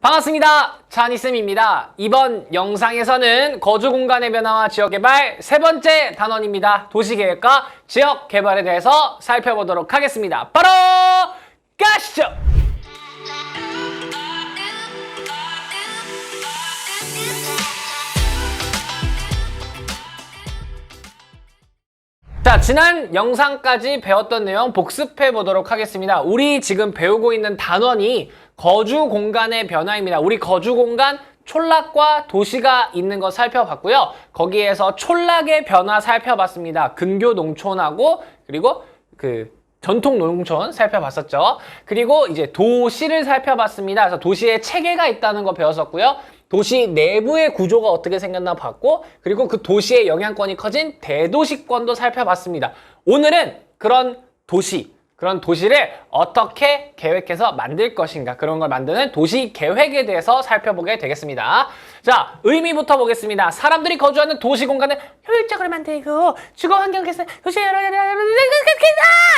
반갑습니다. 차니쌤입니다. 이번 영상에서는 거주 공간의 변화와 지역개발 세 번째 단원입니다. 도시계획과 지역개발에 대해서 살펴보도록 하겠습니다. 바로 가시죠! 자, 지난 영상까지 배웠던 내용 복습해 보도록 하겠습니다. 우리 지금 배우고 있는 단원이 거주 공간의 변화입니다. 우리 거주 공간 촌락과 도시가 있는 거 살펴봤고요. 거기에서 촌락의 변화 살펴봤습니다. 근교 농촌하고 그리고 전통 농촌 살펴봤었죠. 그리고 이제 도시를 살펴봤습니다. 그래서 도시에 체계가 있다는 거 배웠었고요. 도시 내부의 구조가 어떻게 생겼나 봤고, 그리고 그 도시의 영향권이 커진 대도시권도 살펴봤습니다. 오늘은 그런 도시를 어떻게 계획해서 만들 것인가, 그런 걸 만드는 도시 계획에 대해서 살펴보게 되겠습니다. 자, 의미부터 보겠습니다. 사람들이 거주하는 도시 공간을 효율적으로 만들고 주거 환경 개선, 도시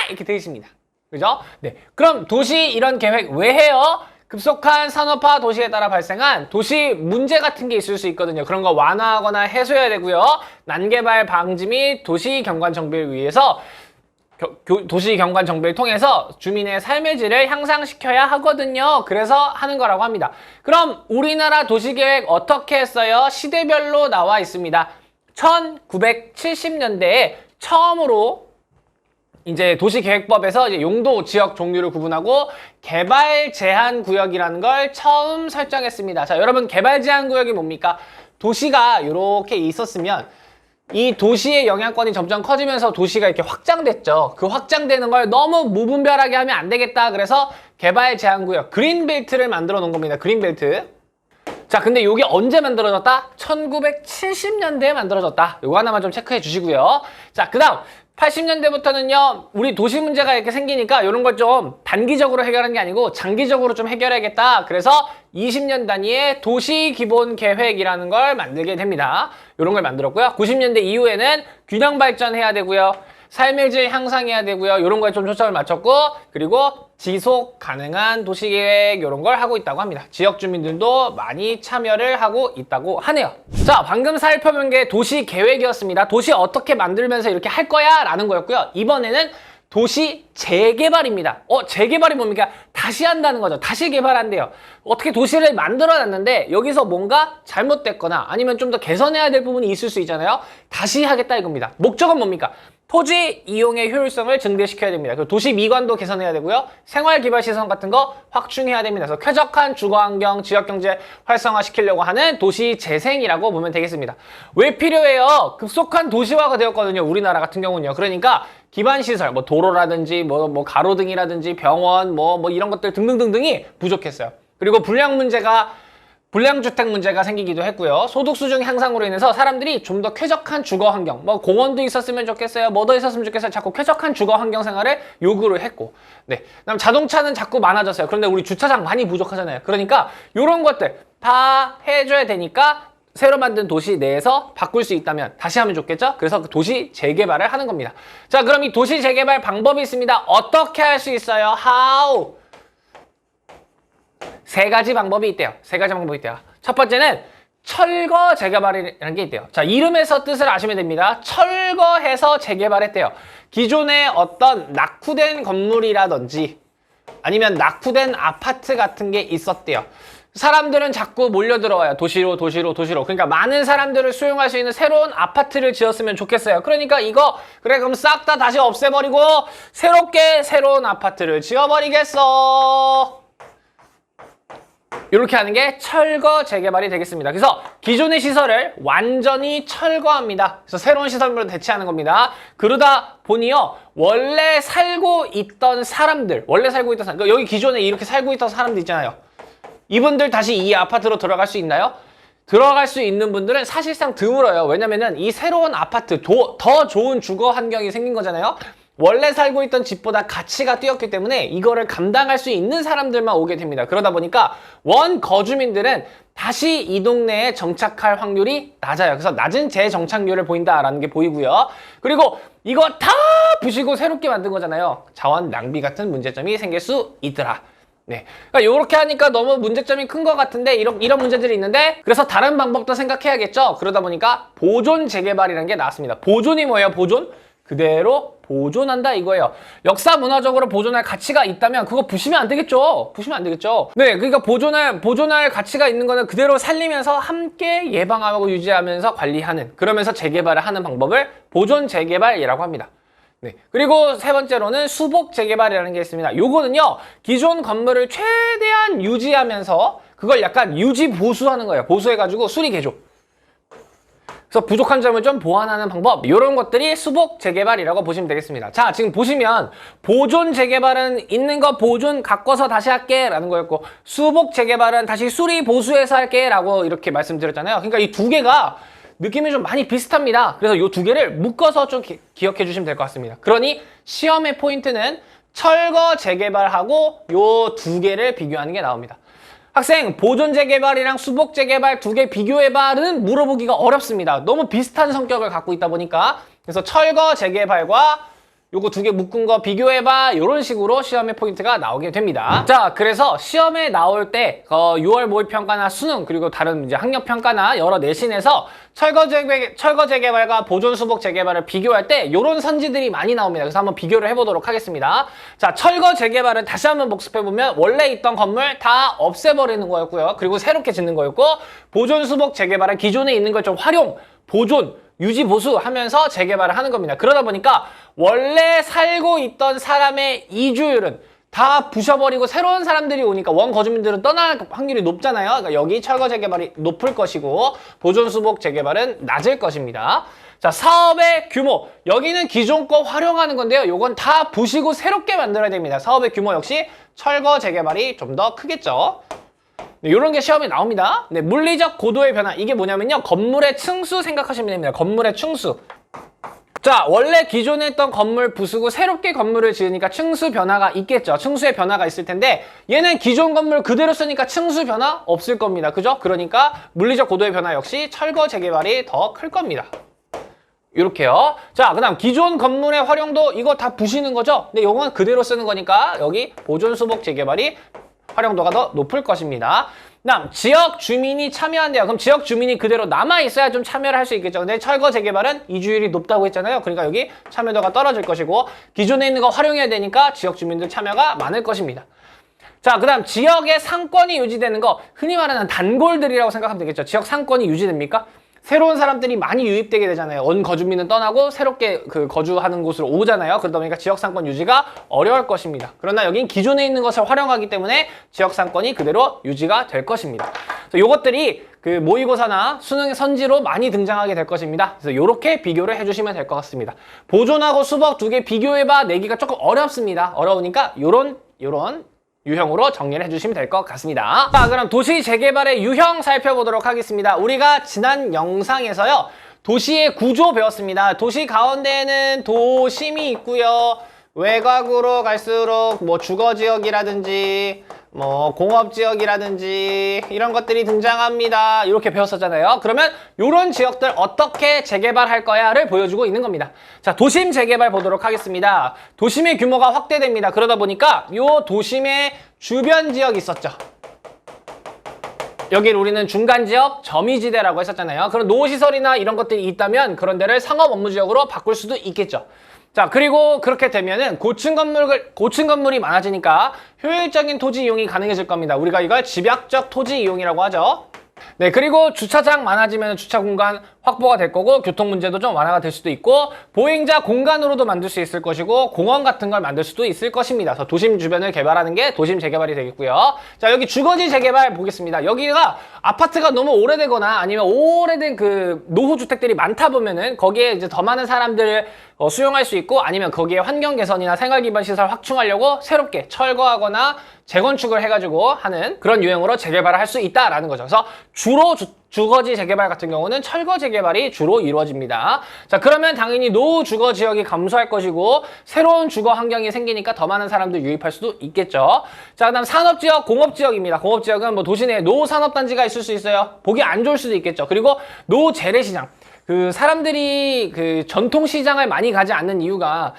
이렇게 되어 있습니다. 그죠? 네. 그럼 도시 이런 계획 왜 해요? 급속한 산업화 도시에 따라 발생한 도시 문제 같은 게 있을 수 있거든요. 그런 거 완화하거나 해소해야 되고요. 난개발 방지 및 도시 경관 정비를 위해서 도시 경관 정비를 통해서 주민의 삶의 질을 향상시켜야 하거든요. 그래서 하는 거라고 합니다. 그럼 우리나라 도시계획 어떻게 했어요? 시대별로 나와 있습니다. 1970년대에 처음으로 이제 도시계획법에서 이제 용도, 지역 종류를 구분하고 개발 제한 구역이라는 걸 처음 설정했습니다. 자, 여러분, 개발 제한 구역이 뭡니까? 도시가 이렇게 있었으면 이 도시의 영향권이 점점 커지면서 도시가 이렇게 확장됐죠. 그 확장되는 걸 너무 무분별하게 하면 안 되겠다. 그래서 개발 제한 구역, 그린벨트를 만들어 놓은 겁니다. 그린벨트. 자, 근데 이게 언제 만들어졌다? 1970년대에 만들어졌다. 이거 하나만 좀 체크해 주시고요. 자, 그 다음 80년대부터는요, 우리 도시 문제가 이렇게 생기니까 이런 걸 좀 단기적으로 해결하는 게 아니고 장기적으로 좀 해결해야겠다. 그래서 20년 단위의 도시 기본 계획이라는 걸 만들게 됩니다. 이런 걸 만들었고요. 90년대 이후에는 균형 발전해야 되고요. 삶의 질 향상해야 되고요. 이런 거에 좀 초점을 맞췄고, 그리고 지속 가능한 도시계획 이런 걸 하고 있다고 합니다. 지역 주민들도 많이 참여를 하고 있다고 하네요. 자, 방금 살펴본 게 도시계획이었습니다. 도시 어떻게 만들면서 이렇게 할 거야? 라는 거였고요. 이번에는 도시 재개발입니다. 재개발이 뭡니까? 다시 한다는 거죠. 다시 개발한대요. 어떻게 도시를 만들어놨는데 여기서 뭔가 잘못됐거나 아니면 좀 더 개선해야 될 부분이 있을 수 있잖아요. 다시 하겠다 이겁니다. 목적은 뭡니까? 토지 이용의 효율성을 증대시켜야 됩니다. 그리고 도시 미관도 개선해야 되고요. 생활기반시설 같은 거 확충해야 됩니다. 그래서 쾌적한 주거환경, 지역경제 활성화시키려고 하는 도시 재생이라고 보면 되겠습니다. 왜 필요해요? 급속한 도시화가 되었거든요. 우리나라 같은 경우는요. 그러니까 기반시설, 뭐 도로라든지 뭐 가로등이라든지 병원, 뭐 이런 것들 등등등등이 부족했어요. 그리고 불량주택 문제가 생기기도 했고요. 소득 수준 향상으로 인해서 사람들이 좀 더 쾌적한 주거 환경, 뭐 공원도 있었으면 좋겠어요. 뭐 더 있었으면 좋겠어요. 자꾸 쾌적한 주거 환경 생활을 요구를 했고, 네. 그다음 자동차는 자꾸 많아졌어요. 그런데 우리 주차장 많이 부족하잖아요. 그러니까 이런 것들 다 해줘야 되니까 새로 만든 도시 내에서 바꿀 수 있다면 다시 하면 좋겠죠? 그래서 그 도시 재개발을 하는 겁니다. 자, 그럼 이 도시 재개발 방법이 있습니다. 어떻게 할 수 있어요? How? 세 가지 방법이 있대요. 첫 번째는 철거 재개발이라는 게 있대요. 자, 이름에서 뜻을 아시면 됩니다. 철거해서 재개발했대요. 기존에 어떤 낙후된 건물이라든지 아니면 낙후된 아파트 같은 게 있었대요. 사람들은 자꾸 몰려들어와요. 도시로. 그러니까 많은 사람들을 수용할 수 있는 새로운 아파트를 지었으면 좋겠어요. 그러니까 그럼 싹 다 다시 없애버리고 새롭게 새로운 아파트를 지어버리겠어. 이렇게 하는 게 철거 재개발이 되겠습니다. 그래서 기존의 시설을 완전히 철거합니다. 그래서 새로운 시설물로 대체하는 겁니다. 그러다 보니요, 원래 살고 있던 사람들, 그러니까 여기 기존에 이렇게 살고 있던 사람들 있잖아요. 이분들 다시 이 아파트로 들어갈 수 있나요? 들어갈 수 있는 분들은 사실상 드물어요. 왜냐면은 이 새로운 아파트, 더 좋은 주거 환경이 생긴 거잖아요. 원래 살고 있던 집보다 가치가 뛰었기 때문에 이거를 감당할 수 있는 사람들만 오게 됩니다. 그러다 보니까 원거주민들은 다시 이 동네에 정착할 확률이 낮아요. 그래서 낮은 재정착률을 보인다라는 게 보이고요. 그리고 이거 다 부시고 새롭게 만든 거잖아요. 자원 낭비 같은 문제점이 생길 수 있더라. 네. 그러니까 이렇게 하니까 너무 문제점이 큰 것 같은데 이런 문제들이 있는데 그래서 다른 방법도 생각해야겠죠. 그러다 보니까 보존 재개발이라는 게 나왔습니다. 보존이 뭐예요? 보존? 그대로 보존한다 이거예요. 역사 문화적으로 보존할 가치가 있다면 그거 부시면 안 되겠죠. 부시면 안 되겠죠. 네, 그러니까 보존할 가치가 있는 거는 그대로 살리면서 함께 예방하고 유지하면서 관리하는 그러면서 재개발을 하는 방법을 보존 재개발이라고 합니다. 네. 그리고 세 번째로는 수복 재개발이라는 게 있습니다. 요거는요, 기존 건물을 최대한 유지하면서 그걸 약간 유지 보수하는 거예요. 보수해가지고 수리 개조. 그래서 부족한 점을 좀 보완하는 방법, 이런 것들이 수복 재개발이라고 보시면 되겠습니다. 자, 지금 보시면 보존 재개발은 있는 거 보존 가꿔서 다시 할게 라는 거였고, 수복 재개발은 다시 수리 보수해서 할게 라고 이렇게 말씀드렸잖아요. 그러니까 이 두 개가 느낌이 좀 많이 비슷합니다. 그래서 이 두 개를 묶어서 좀 기억해 주시면 될 것 같습니다. 그러니 시험의 포인트는 철거 재개발하고 이 두 개를 비교하는 게 나옵니다. 학생, 보존 재개발이랑 수복 재개발 두 개 비교해봐는 물어보기가 어렵습니다. 너무 비슷한 성격을 갖고 있다 보니까. 그래서 철거 재개발과 요거 두 개 묶은 거 비교해봐, 이런 식으로 시험의 포인트가 나오게 됩니다. 자, 그래서 시험에 나올 때 6월 모의평가나 수능 그리고 다른 이제 학력평가나 여러 내신에서 철거 재개발과 보존 수복 재개발을 비교할 때 이런 선지들이 많이 나옵니다. 그래서 한번 비교를 해보도록 하겠습니다. 자, 철거 재개발은 다시 한번 복습해보면 원래 있던 건물 다 없애버리는 거였고요. 그리고 새롭게 짓는 거였고, 보존 수복 재개발은 기존에 있는 걸 좀 활용, 보존, 유지 보수하면서 재개발을 하는 겁니다. 그러다 보니까 원래 살고 있던 사람의 이주율은 다 부셔버리고 새로운 사람들이 오니까 원거주민들은 떠날 확률이 높잖아요. 그러니까 여기 철거 재개발이 높을 것이고 보존 수복 재개발은 낮을 것입니다. 자, 사업의 규모, 여기는 기존 거 활용하는 건데요. 요건 다 부시고 새롭게 만들어야 됩니다. 사업의 규모 역시 철거 재개발이 좀 더 크겠죠. 네, 이런 게 시험에 나옵니다. 네, 물리적 고도의 변화, 이게 뭐냐면요, 건물의 층수 생각하시면 됩니다. 건물의 층수. 자, 원래 기존에 있던 건물 부수고 새롭게 건물을 지으니까 층수 변화가 있겠죠. 층수의 변화가 있을 텐데 얘는 기존 건물 그대로 쓰니까 층수 변화 없을 겁니다. 그죠? 그러니까 물리적 고도의 변화 역시 철거 재개발이 더 클 겁니다. 이렇게요. 자, 그 다음 기존 건물의 활용도 이거 다 부시는 거죠? 근데 이건 그대로 쓰는 거니까 여기 보존 수복 재개발이 활용도가 더 높을 것입니다. 다음, 지역 주민이 참여한대요. 그럼 지역 주민이 그대로 남아있어야 좀 참여를 할 수 있겠죠. 근데 철거 재개발은 이주율이 높다고 했잖아요. 그러니까 여기 참여도가 떨어질 것이고, 기존에 있는 거 활용해야 되니까 지역 주민들 참여가 많을 것입니다. 자, 그 다음 지역의 상권이 유지되는 거, 흔히 말하는 단골들이라고 생각하면 되겠죠. 지역 상권이 유지됩니까? 새로운 사람들이 많이 유입되게 되잖아요. 원거주민은 떠나고 새롭게 거주하는 곳으로 오잖아요. 그러다 보니까 지역상권 유지가 어려울 것입니다. 그러나 여긴 기존에 있는 것을 활용하기 때문에 지역상권이 그대로 유지가 될 것입니다. 그래서 이것들이 모의고사나 수능의 선지로 많이 등장하게 될 것입니다. 그래서 이렇게 비교를 해주시면 될 것 같습니다. 보존하고 수복 두 개 비교해봐 내기가 조금 어렵습니다. 어려우니까 요런 유형으로 정리를 해주시면 될 것 같습니다. 자, 그럼 도시 재개발의 유형 살펴보도록 하겠습니다. 우리가 지난 영상에서요, 도시의 구조 배웠습니다. 도시 가운데에는 도심이 있고요. 외곽으로 갈수록 뭐 주거지역이라든지 뭐 공업지역이라든지 이런 것들이 등장합니다. 이렇게 배웠었잖아요. 그러면 이런 지역들 어떻게 재개발할 거야를 보여주고 있는 겁니다. 자, 도심 재개발 보도록 하겠습니다. 도심의 규모가 확대됩니다. 그러다 보니까 이 도심의 주변 지역이 있었죠. 여기를 우리는 중간지역, 점이지대라고 했었잖아요. 그런 노시설이나 이런 것들이 있다면 그런 데를 상업업무지역으로 바꿀 수도 있겠죠. 자, 그리고 그렇게 되면은 고층 건물이 많아지니까 효율적인 토지 이용이 가능해질 겁니다. 우리가 이걸 집약적 토지 이용이라고 하죠. 네, 그리고 주차장 많아지면 주차 공간 확보가 될 거고, 교통 문제도 좀 완화가 될 수도 있고, 보행자 공간으로도 만들 수 있을 것이고, 공원 같은 걸 만들 수도 있을 것입니다. 그래서 도심 주변을 개발하는 게 도심 재개발이 되겠고요. 자, 여기 주거지 재개발 보겠습니다. 여기가 아파트가 너무 오래되거나 아니면 오래된 노후주택들이 많다 보면은 거기에 이제 더 많은 사람들을 수용할 수 있고, 아니면 거기에 환경 개선이나 생활기반 시설 확충하려고 새롭게 철거하거나 재건축을 해가지고 하는 그런 유형으로 재개발을 할 수 있다라는 거죠. 그래서 주로 주거지 재개발 같은 경우는 철거 재개발이 주로 이루어집니다. 자, 그러면 당연히 노후 주거 지역이 감소할 것이고 새로운 주거 환경이 생기니까 더 많은 사람들 유입할 수도 있겠죠. 자, 그다음 산업지역, 공업지역입니다. 공업지역은 뭐 도시 내에 노후 산업단지가 있을 수 있어요. 보기 안 좋을 수도 있겠죠. 그리고 노후 재래시장. 그 사람들이 그 전통 시장을 많이 가지 않는 이유가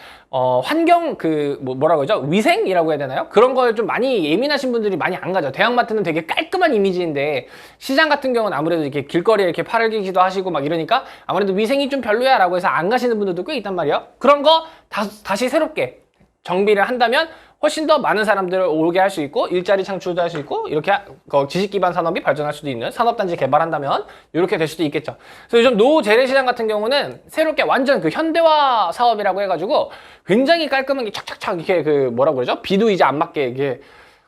환경 뭐라고 하죠? 위생이라고 해야 되나요? 그런 거에 좀 많이 예민하신 분들이 많이 안 가죠. 대형마트는 되게 깔끔한 이미지인데 시장 같은 경우는 아무래도 이렇게 길거리에 이렇게 팔기도 하시고 막 이러니까 아무래도 위생이 좀 별로야라고 해서 안 가시는 분들도 꽤 있단 말이에요. 그런 거 다시 새롭게 정비를 한다면 훨씬 더 많은 사람들을 오게 할 수 있고 일자리 창출도 할 수 있고 이렇게 지식 기반 산업이 발전할 수도 있는 산업단지 개발한다면 이렇게 될 수도 있겠죠. 그래서 요즘 노후 재래시장 같은 경우는 새롭게 완전 그 현대화 사업이라고 해가지고 굉장히 깔끔하게 착착착 이렇게 그 뭐라고 그러죠? 비도 이제 안 맞게 이게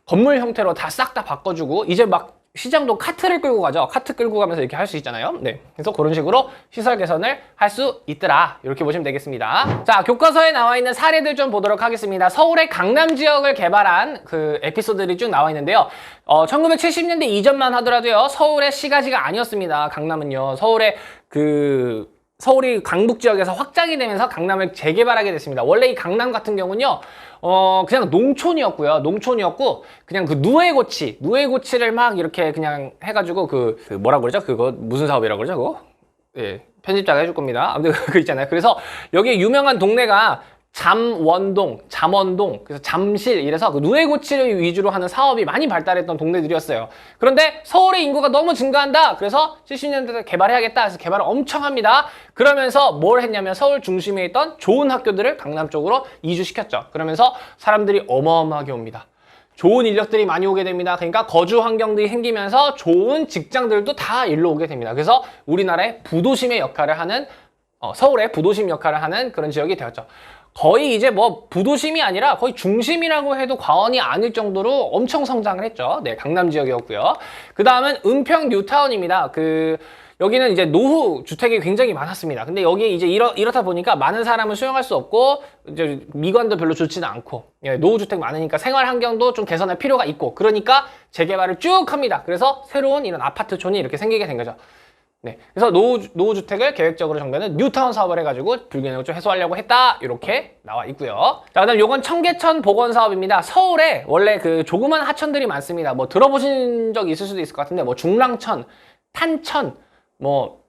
건물 형태로 다 싹 다 바꿔주고 이제 막 시장도 카트를 끌고 가죠. 카트 끌고 가면서 이렇게 할 수 있잖아요. 네. 그래서 그런 식으로 시설 개선을 할 수 있더라. 이렇게 보시면 되겠습니다. 자, 교과서에 나와 있는 사례들 좀 보도록 하겠습니다. 서울의 강남 지역을 개발한 그 에피소드들이 쭉 나와 있는데요. 1970년대 이전만 하더라도요. 서울의 시가지가 아니었습니다. 강남은요. 서울이 강북 지역에서 확장이 되면서 강남을 재개발하게 됐습니다. 원래 이 강남 같은 경우는요, 그냥 농촌이었고, 그냥 그 누에고치를 막 이렇게 그냥 해가지고 뭐라고 그러죠? 그거 무슨 사업이라고 그러죠? 그거? 예, 편집자가 해줄 겁니다. 아무튼 그거 있잖아요. 그래서 여기 유명한 동네가 잠원동, 그래서 잠실 이래서 그 누에고치를 위주로 하는 사업이 많이 발달했던 동네들이었어요. 그런데 서울의 인구가 너무 증가한다. 그래서 70년대에 개발해야겠다. 그래서 개발을 엄청 합니다. 그러면서 뭘 했냐면 서울 중심에 있던 좋은 학교들을 강남 쪽으로 이주시켰죠. 그러면서 사람들이 어마어마하게 옵니다. 좋은 인력들이 많이 오게 됩니다. 그러니까 거주 환경들이 생기면서 좋은 직장들도 다 일로 오게 됩니다. 그래서 우리나라의 부도심의 역할을 하는 서울의 부도심 역할을 하는 그런 지역이 되었죠. 거의 이제 뭐 부도심이 아니라 거의 중심이라고 해도 과언이 아닐 정도로 엄청 성장을 했죠. 네, 강남 지역이었고요. 그 다음은 은평 뉴타운입니다. 여기는 이제 노후 주택이 굉장히 많았습니다. 근데 여기 이제 이렇다 보니까 많은 사람을 수용할 수 없고 이제 미관도 별로 좋지는 않고 노후 주택 많으니까 생활 환경도 좀 개선할 필요가 있고 그러니까 재개발을 쭉 합니다. 그래서 새로운 이런 아파트촌이 이렇게 생기게 된 거죠. 네, 그래서 노후주택을 계획적으로 정비하는 뉴타운 사업을 해가지고 불균형을 좀 해소하려고 했다. 이렇게 나와 있고요. 자, 그다음 요건 청계천 복원 사업입니다. 서울에 원래 그 조그만 하천들이 많습니다. 뭐 들어보신 적 있을 수도 있을 것 같은데 뭐 중랑천, 탄천, 뭐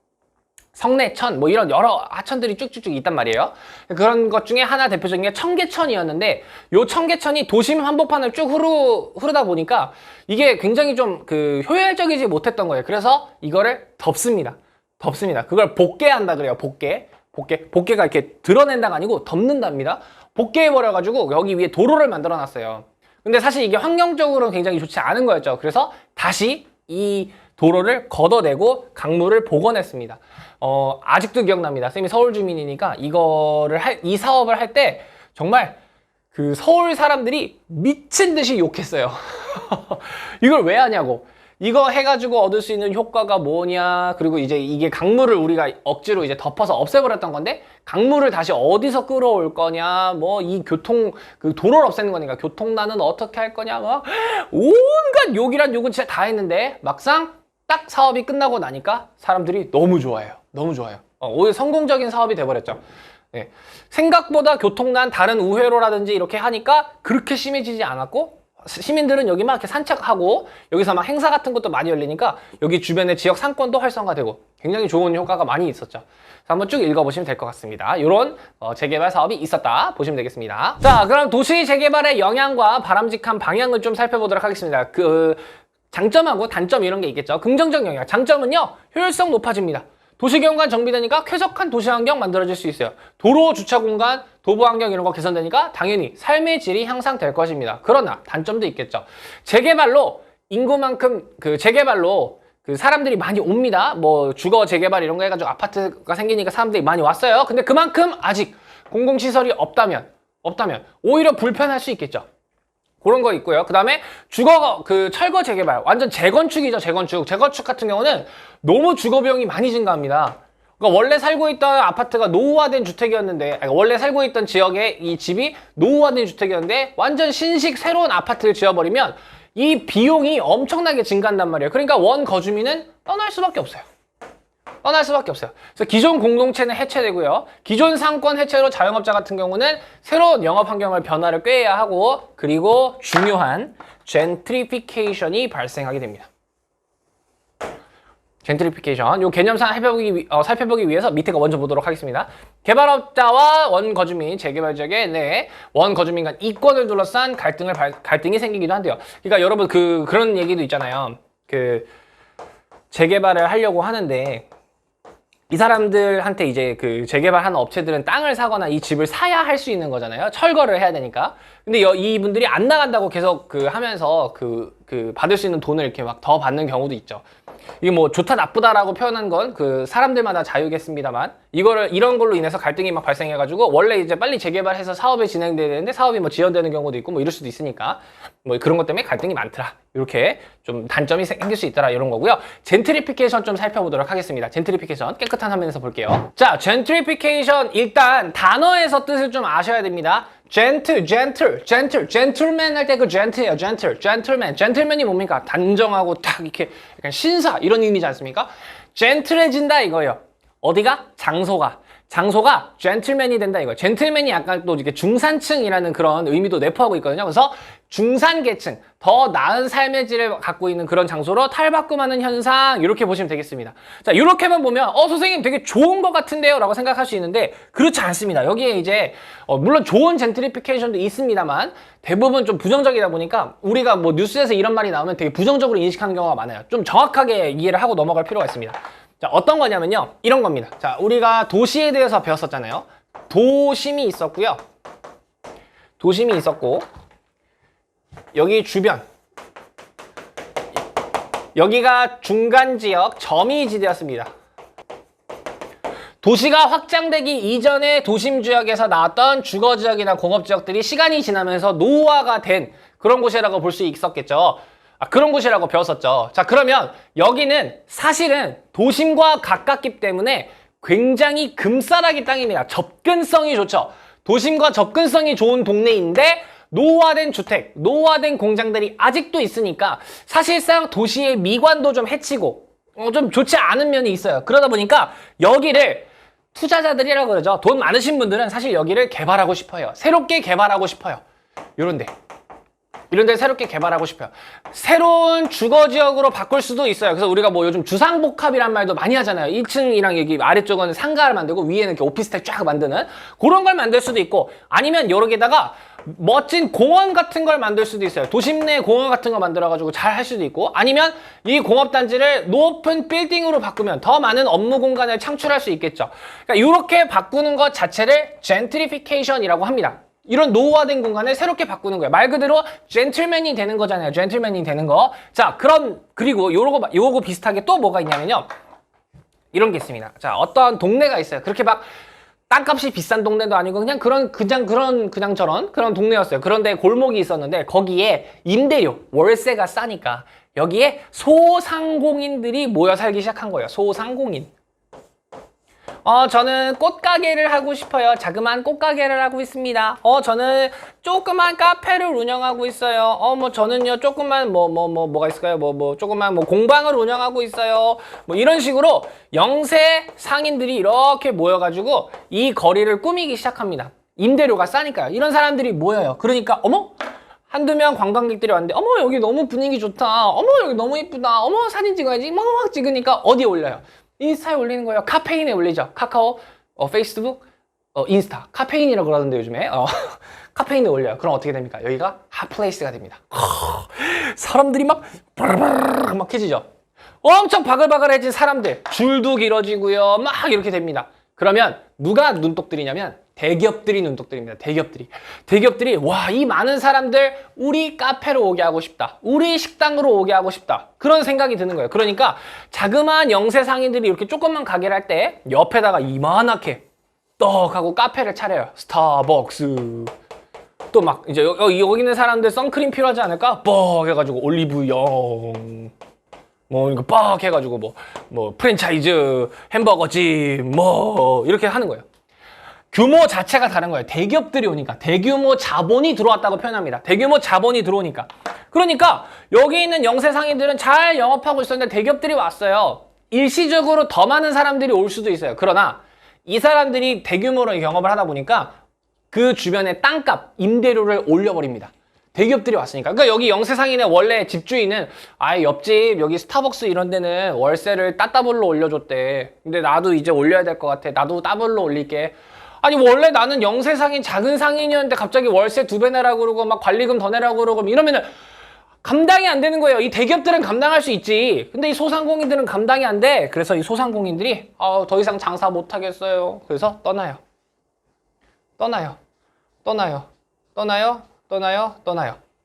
성내천 뭐 이런 여러 하천들이 쭉쭉쭉 있단 말이에요. 그런 것 중에 하나 대표적인 게 청계천이었는데 요 청계천이 도심 한복판을 쭉 흐르다 보니까 이게 굉장히 좀 효율적이지 못했던 거예요. 그래서 이거를 덮습니다. 그걸 복개한다 그래요. 복개가 이렇게 드러낸다가 아니고 덮는답니다. 복개해버려가지고 여기 위에 도로를 만들어 놨어요. 근데 사실 이게 환경적으로는 굉장히 좋지 않은 거였죠. 그래서 다시 이 도로를 걷어내고 강물을 복원했습니다. 아직도 기억납니다. 쌤이 서울 주민이니까 이 사업을 할 때 정말 그 서울 사람들이 미친 듯이 욕했어요. 이걸 왜 하냐고. 이거 해가지고 얻을 수 있는 효과가 뭐냐. 그리고 이제 이게 강물을 우리가 억지로 이제 덮어서 없애버렸던 건데 강물을 다시 어디서 끌어올 거냐. 뭐 이 도로를 없애는 거니까 교통난은 어떻게 할 거냐. 막 온갖 욕이란 욕은 진짜 다 했는데 막상 딱 사업이 끝나고 나니까 사람들이 너무 좋아해요. 오히려 성공적인 사업이 돼버렸죠. 네. 생각보다 교통난 다른 우회로라든지 이렇게 하니까 그렇게 심해지지 않았고 시민들은 여기 막 이렇게 산책하고 여기서 막 행사 같은 것도 많이 열리니까 여기 주변의 지역 상권도 활성화되고 굉장히 좋은 효과가 많이 있었죠. 한번 쭉 읽어보시면 될 것 같습니다. 이런 재개발 사업이 있었다 보시면 되겠습니다. 자, 그럼 도시 재개발의 영향과 바람직한 방향을 좀 살펴보도록 하겠습니다. 장점하고 단점 이런 게 있겠죠. 긍정적 영향. 장점은요, 효율성 높아집니다. 도시경관 정비되니까 쾌적한 도시환경 만들어질 수 있어요. 도로, 주차공간, 도보환경 이런 거 개선되니까 당연히 삶의 질이 향상될 것입니다. 그러나 단점도 있겠죠. 재개발로 인구만큼 재개발로 사람들이 많이 옵니다. 뭐 주거 재개발 이런 거 해가지고 아파트가 생기니까 사람들이 많이 왔어요. 근데 그만큼 아직 공공시설이 없다면 오히려 불편할 수 있겠죠. 그런 거 있고요. 그 다음에 철거 재개발. 완전 재건축이죠, 재건축 같은 경우는 너무 주거 비용이 많이 증가합니다. 그러니까 원래 살고 있던 아파트가 노후화된 주택이었는데, 원래 살고 있던 지역에 이 집이 노후화된 주택이었는데, 완전 신식 새로운 아파트를 지어버리면 이 비용이 엄청나게 증가한단 말이에요. 그러니까 원 거주민은 떠날 수밖에 없어요. 그래서 기존 공동체는 해체되고요. 기존 상권 해체로 자영업자 같은 경우는 새로운 영업 환경을 변화를 꾀해야 하고 그리고 중요한 젠트리피케이션이 발생하게 됩니다. 젠트리피케이션. 요 개념상 살펴보기 위해서 밑에 거 먼저 보도록 하겠습니다. 개발업자와 원거주민, 재개발 지역의 내 원거주민 간 이권을 둘러싼 갈등이 생기기도 한대요. 그러니까 여러분 그런 얘기도 있잖아요. 재개발을 하려고 하는데 이 사람들한테 이제 재개발하는 업체들은 땅을 사거나 이 집을 사야 할 수 있는 거잖아요. 철거를 해야 되니까. 근데 이분들이 안 나간다고 계속 하면서 받을 수 있는 돈을 이렇게 막 더 받는 경우도 있죠. 이게 뭐 좋다 나쁘다라고 표현한 건 사람들마다 자유겠습니다만 이런 걸로 인해서 갈등이 막 발생해가지고 원래 이제 빨리 재개발해서 사업이 진행돼야 되는데 사업이 뭐 지연되는 경우도 있고 뭐 이럴 수도 있으니까 뭐 그런 것 때문에 갈등이 많더라. 이렇게 좀 단점이 생길 수 있더라 이런 거고요. 젠트리피케이션 좀 살펴보도록 하겠습니다. 젠트리피케이션 깨끗한 화면에서 볼게요. 자, 젠트리피케이션 일단 단어에서 뜻을 좀 아셔야 됩니다. 젠틀맨 할 때 젠틀이에요. 젠틀맨이 뭡니까? 단정하고 딱 이렇게 약간 신사 이런 의미지 않습니까? 젠틀해진다 이거예요. 어디가? 장소가 젠틀맨이 된다 이거예요. 젠틀맨이 약간 또 이렇게 중산층이라는 그런 의미도 내포하고 있거든요. 그래서 중산계층, 더 나은 삶의 질을 갖고 있는 그런 장소로 탈바꿈하는 현상 이렇게 보시면 되겠습니다. 자, 이렇게만 보면 선생님 되게 좋은 것 같은데요 라고 생각할 수 있는데 그렇지 않습니다. 여기에 이제 물론 좋은 젠트리피케이션도 있습니다만 대부분 좀 부정적이다 보니까 우리가 뭐 뉴스에서 이런 말이 나오면 되게 부정적으로 인식하는 경우가 많아요. 좀 정확하게 이해를 하고 넘어갈 필요가 있습니다. 자, 어떤 거냐면요. 이런 겁니다. 자, 우리가 도시에 대해서 배웠었잖아요. 도심이 있었고 여기 주변 여기가 중간지역 점이지대였습니다. 도시가 확장되기 이전에 도심지역에서 나왔던 주거지역이나 공업지역들이 시간이 지나면서 노후화가 된 그런 곳이라고 볼 수 있었겠죠. 그런 곳이라고 배웠었죠. 자, 그러면 여기는 사실은 도심과 가깝기 때문에 굉장히 금싸라기 땅입니다. 접근성이 좋죠. 도심과 접근성이 좋은 동네인데 노후화된 주택, 노후화된 공장들이 아직도 있으니까 사실상 도시의 미관도 좀 해치고 좀 좋지 않은 면이 있어요. 그러다 보니까 여기를 투자자들이라고 그러죠. 돈 많으신 분들은 사실 여기를 개발하고 싶어요. 새롭게 개발하고 싶어요. 이런 데 새롭게 개발하고 싶어요. 새로운 주거지역으로 바꿀 수도 있어요. 그래서 우리가 뭐 요즘 주상복합이란 말도 많이 하잖아요. 1층이랑 여기 아래쪽은 상가를 만들고 위에는 이렇게 오피스텔 쫙 만드는 그런 걸 만들 수도 있고 아니면 여기다가 멋진 공원 같은 걸 만들 수도 있어요. 도심 내 공원 같은 거 만들어가지고 잘 할 수도 있고 아니면 이 공업단지를 높은 빌딩으로 바꾸면 더 많은 업무 공간을 창출할 수 있겠죠. 그러니까 이렇게 바꾸는 것 자체를 젠트리피케이션이라고 합니다. 이런 노후화된 공간을 새롭게 바꾸는 거예요. 말 그대로 젠틀맨이 되는 거잖아요. 젠틀맨이 되는 거. 자, 그리고 요거 비슷하게 또 뭐가 있냐면요. 이런 게 있습니다. 자, 어떤 동네가 있어요. 그렇게 막 땅값이 비싼 동네도 아니고 그냥 그런 동네였어요. 그런데 골목이 있었는데 거기에 임대료, 월세가 싸니까 여기에 소상공인들이 모여 살기 시작한 거예요. 소상공인. 저는 꽃가게를 하고 싶어요. 자그마한 꽃가게를 하고 있습니다. 저는 조그만 카페를 운영하고 있어요. 저는요, 조그만 뭐가 있을까요? 조그만 공방을 운영하고 있어요. 뭐 이런 식으로 영세 상인들이 이렇게 모여가지고 이 거리를 꾸미기 시작합니다. 임대료가 싸니까요. 이런 사람들이 모여요. 그러니까, 한두 명 관광객들이 왔는데, 여기 너무 분위기 좋다. 여기 너무 이쁘다. 사진 찍어야지. 막 찍으니까 어디에 올려요? 인스타에 올리는 거예요. 카페인에 올리죠. 카카오, 페이스북, 인스타. 카페인이라고 그러던데 요즘에. 카페인에 올려요. 그럼 어떻게 됩니까? 여기가 핫플레이스가 됩니다. 사람들이 막 해지죠. 엄청 바글바글해진 사람들. 줄도 길어지고요. 막 이렇게 됩니다. 그러면 누가 눈독들이냐면 대기업들이 눈독들입니다. 대기업들이 와, 이 많은 사람들 우리 카페로 오게 하고 싶다. 우리 식당으로 오게 하고 싶다. 그런 생각이 드는 거예요. 그러니까 자그마한 영세 상인들이 이렇게 조금만 가게를 할 때 옆에다가 이만하게 떡 하고 카페를 차려요. 스타벅스. 또 막 이제 여기 있는 사람들 선크림 필요하지 않을까? 뻑 해가지고 올리브영. 이거 빡 해가지고 프랜차이즈 햄버거집 이렇게 하는 거예요. 규모 자체가 다른 거예요. 대기업들이 오니까. 대규모 자본이 들어왔다고 표현합니다. 대규모 자본이 들어오니까. 그러니까 여기 있는 영세 상인들은 잘 영업하고 있었는데 대기업들이 왔어요. 일시적으로 더 많은 사람들이 올 수도 있어요. 그러나 이 사람들이 대규모로 영업을 하다 보니까 그 주변의 땅값, 임대료를 올려버립니다. 대기업들이 왔으니까. 그러니까 여기 영세상인의 원래 집주인은 아예 옆집 여기 스타벅스 이런 데는 월세를 따따블로 올려줬대. 근데 나도 이제 올려야 될 것 같아. 나도 따블로 올릴게. 아니 원래 나는 영세상인 작은 상인이었는데 갑자기 월세 2배 내라고 그러고 막 관리금 더 내라고 그러고 이러면은 감당이 안 되는 거예요. 이 대기업들은 감당할 수 있지. 근데 이 소상공인들은 감당이 안 돼. 그래서 이 소상공인들이 더 이상 장사 못 하겠어요. 그래서 떠나요. 떠나요.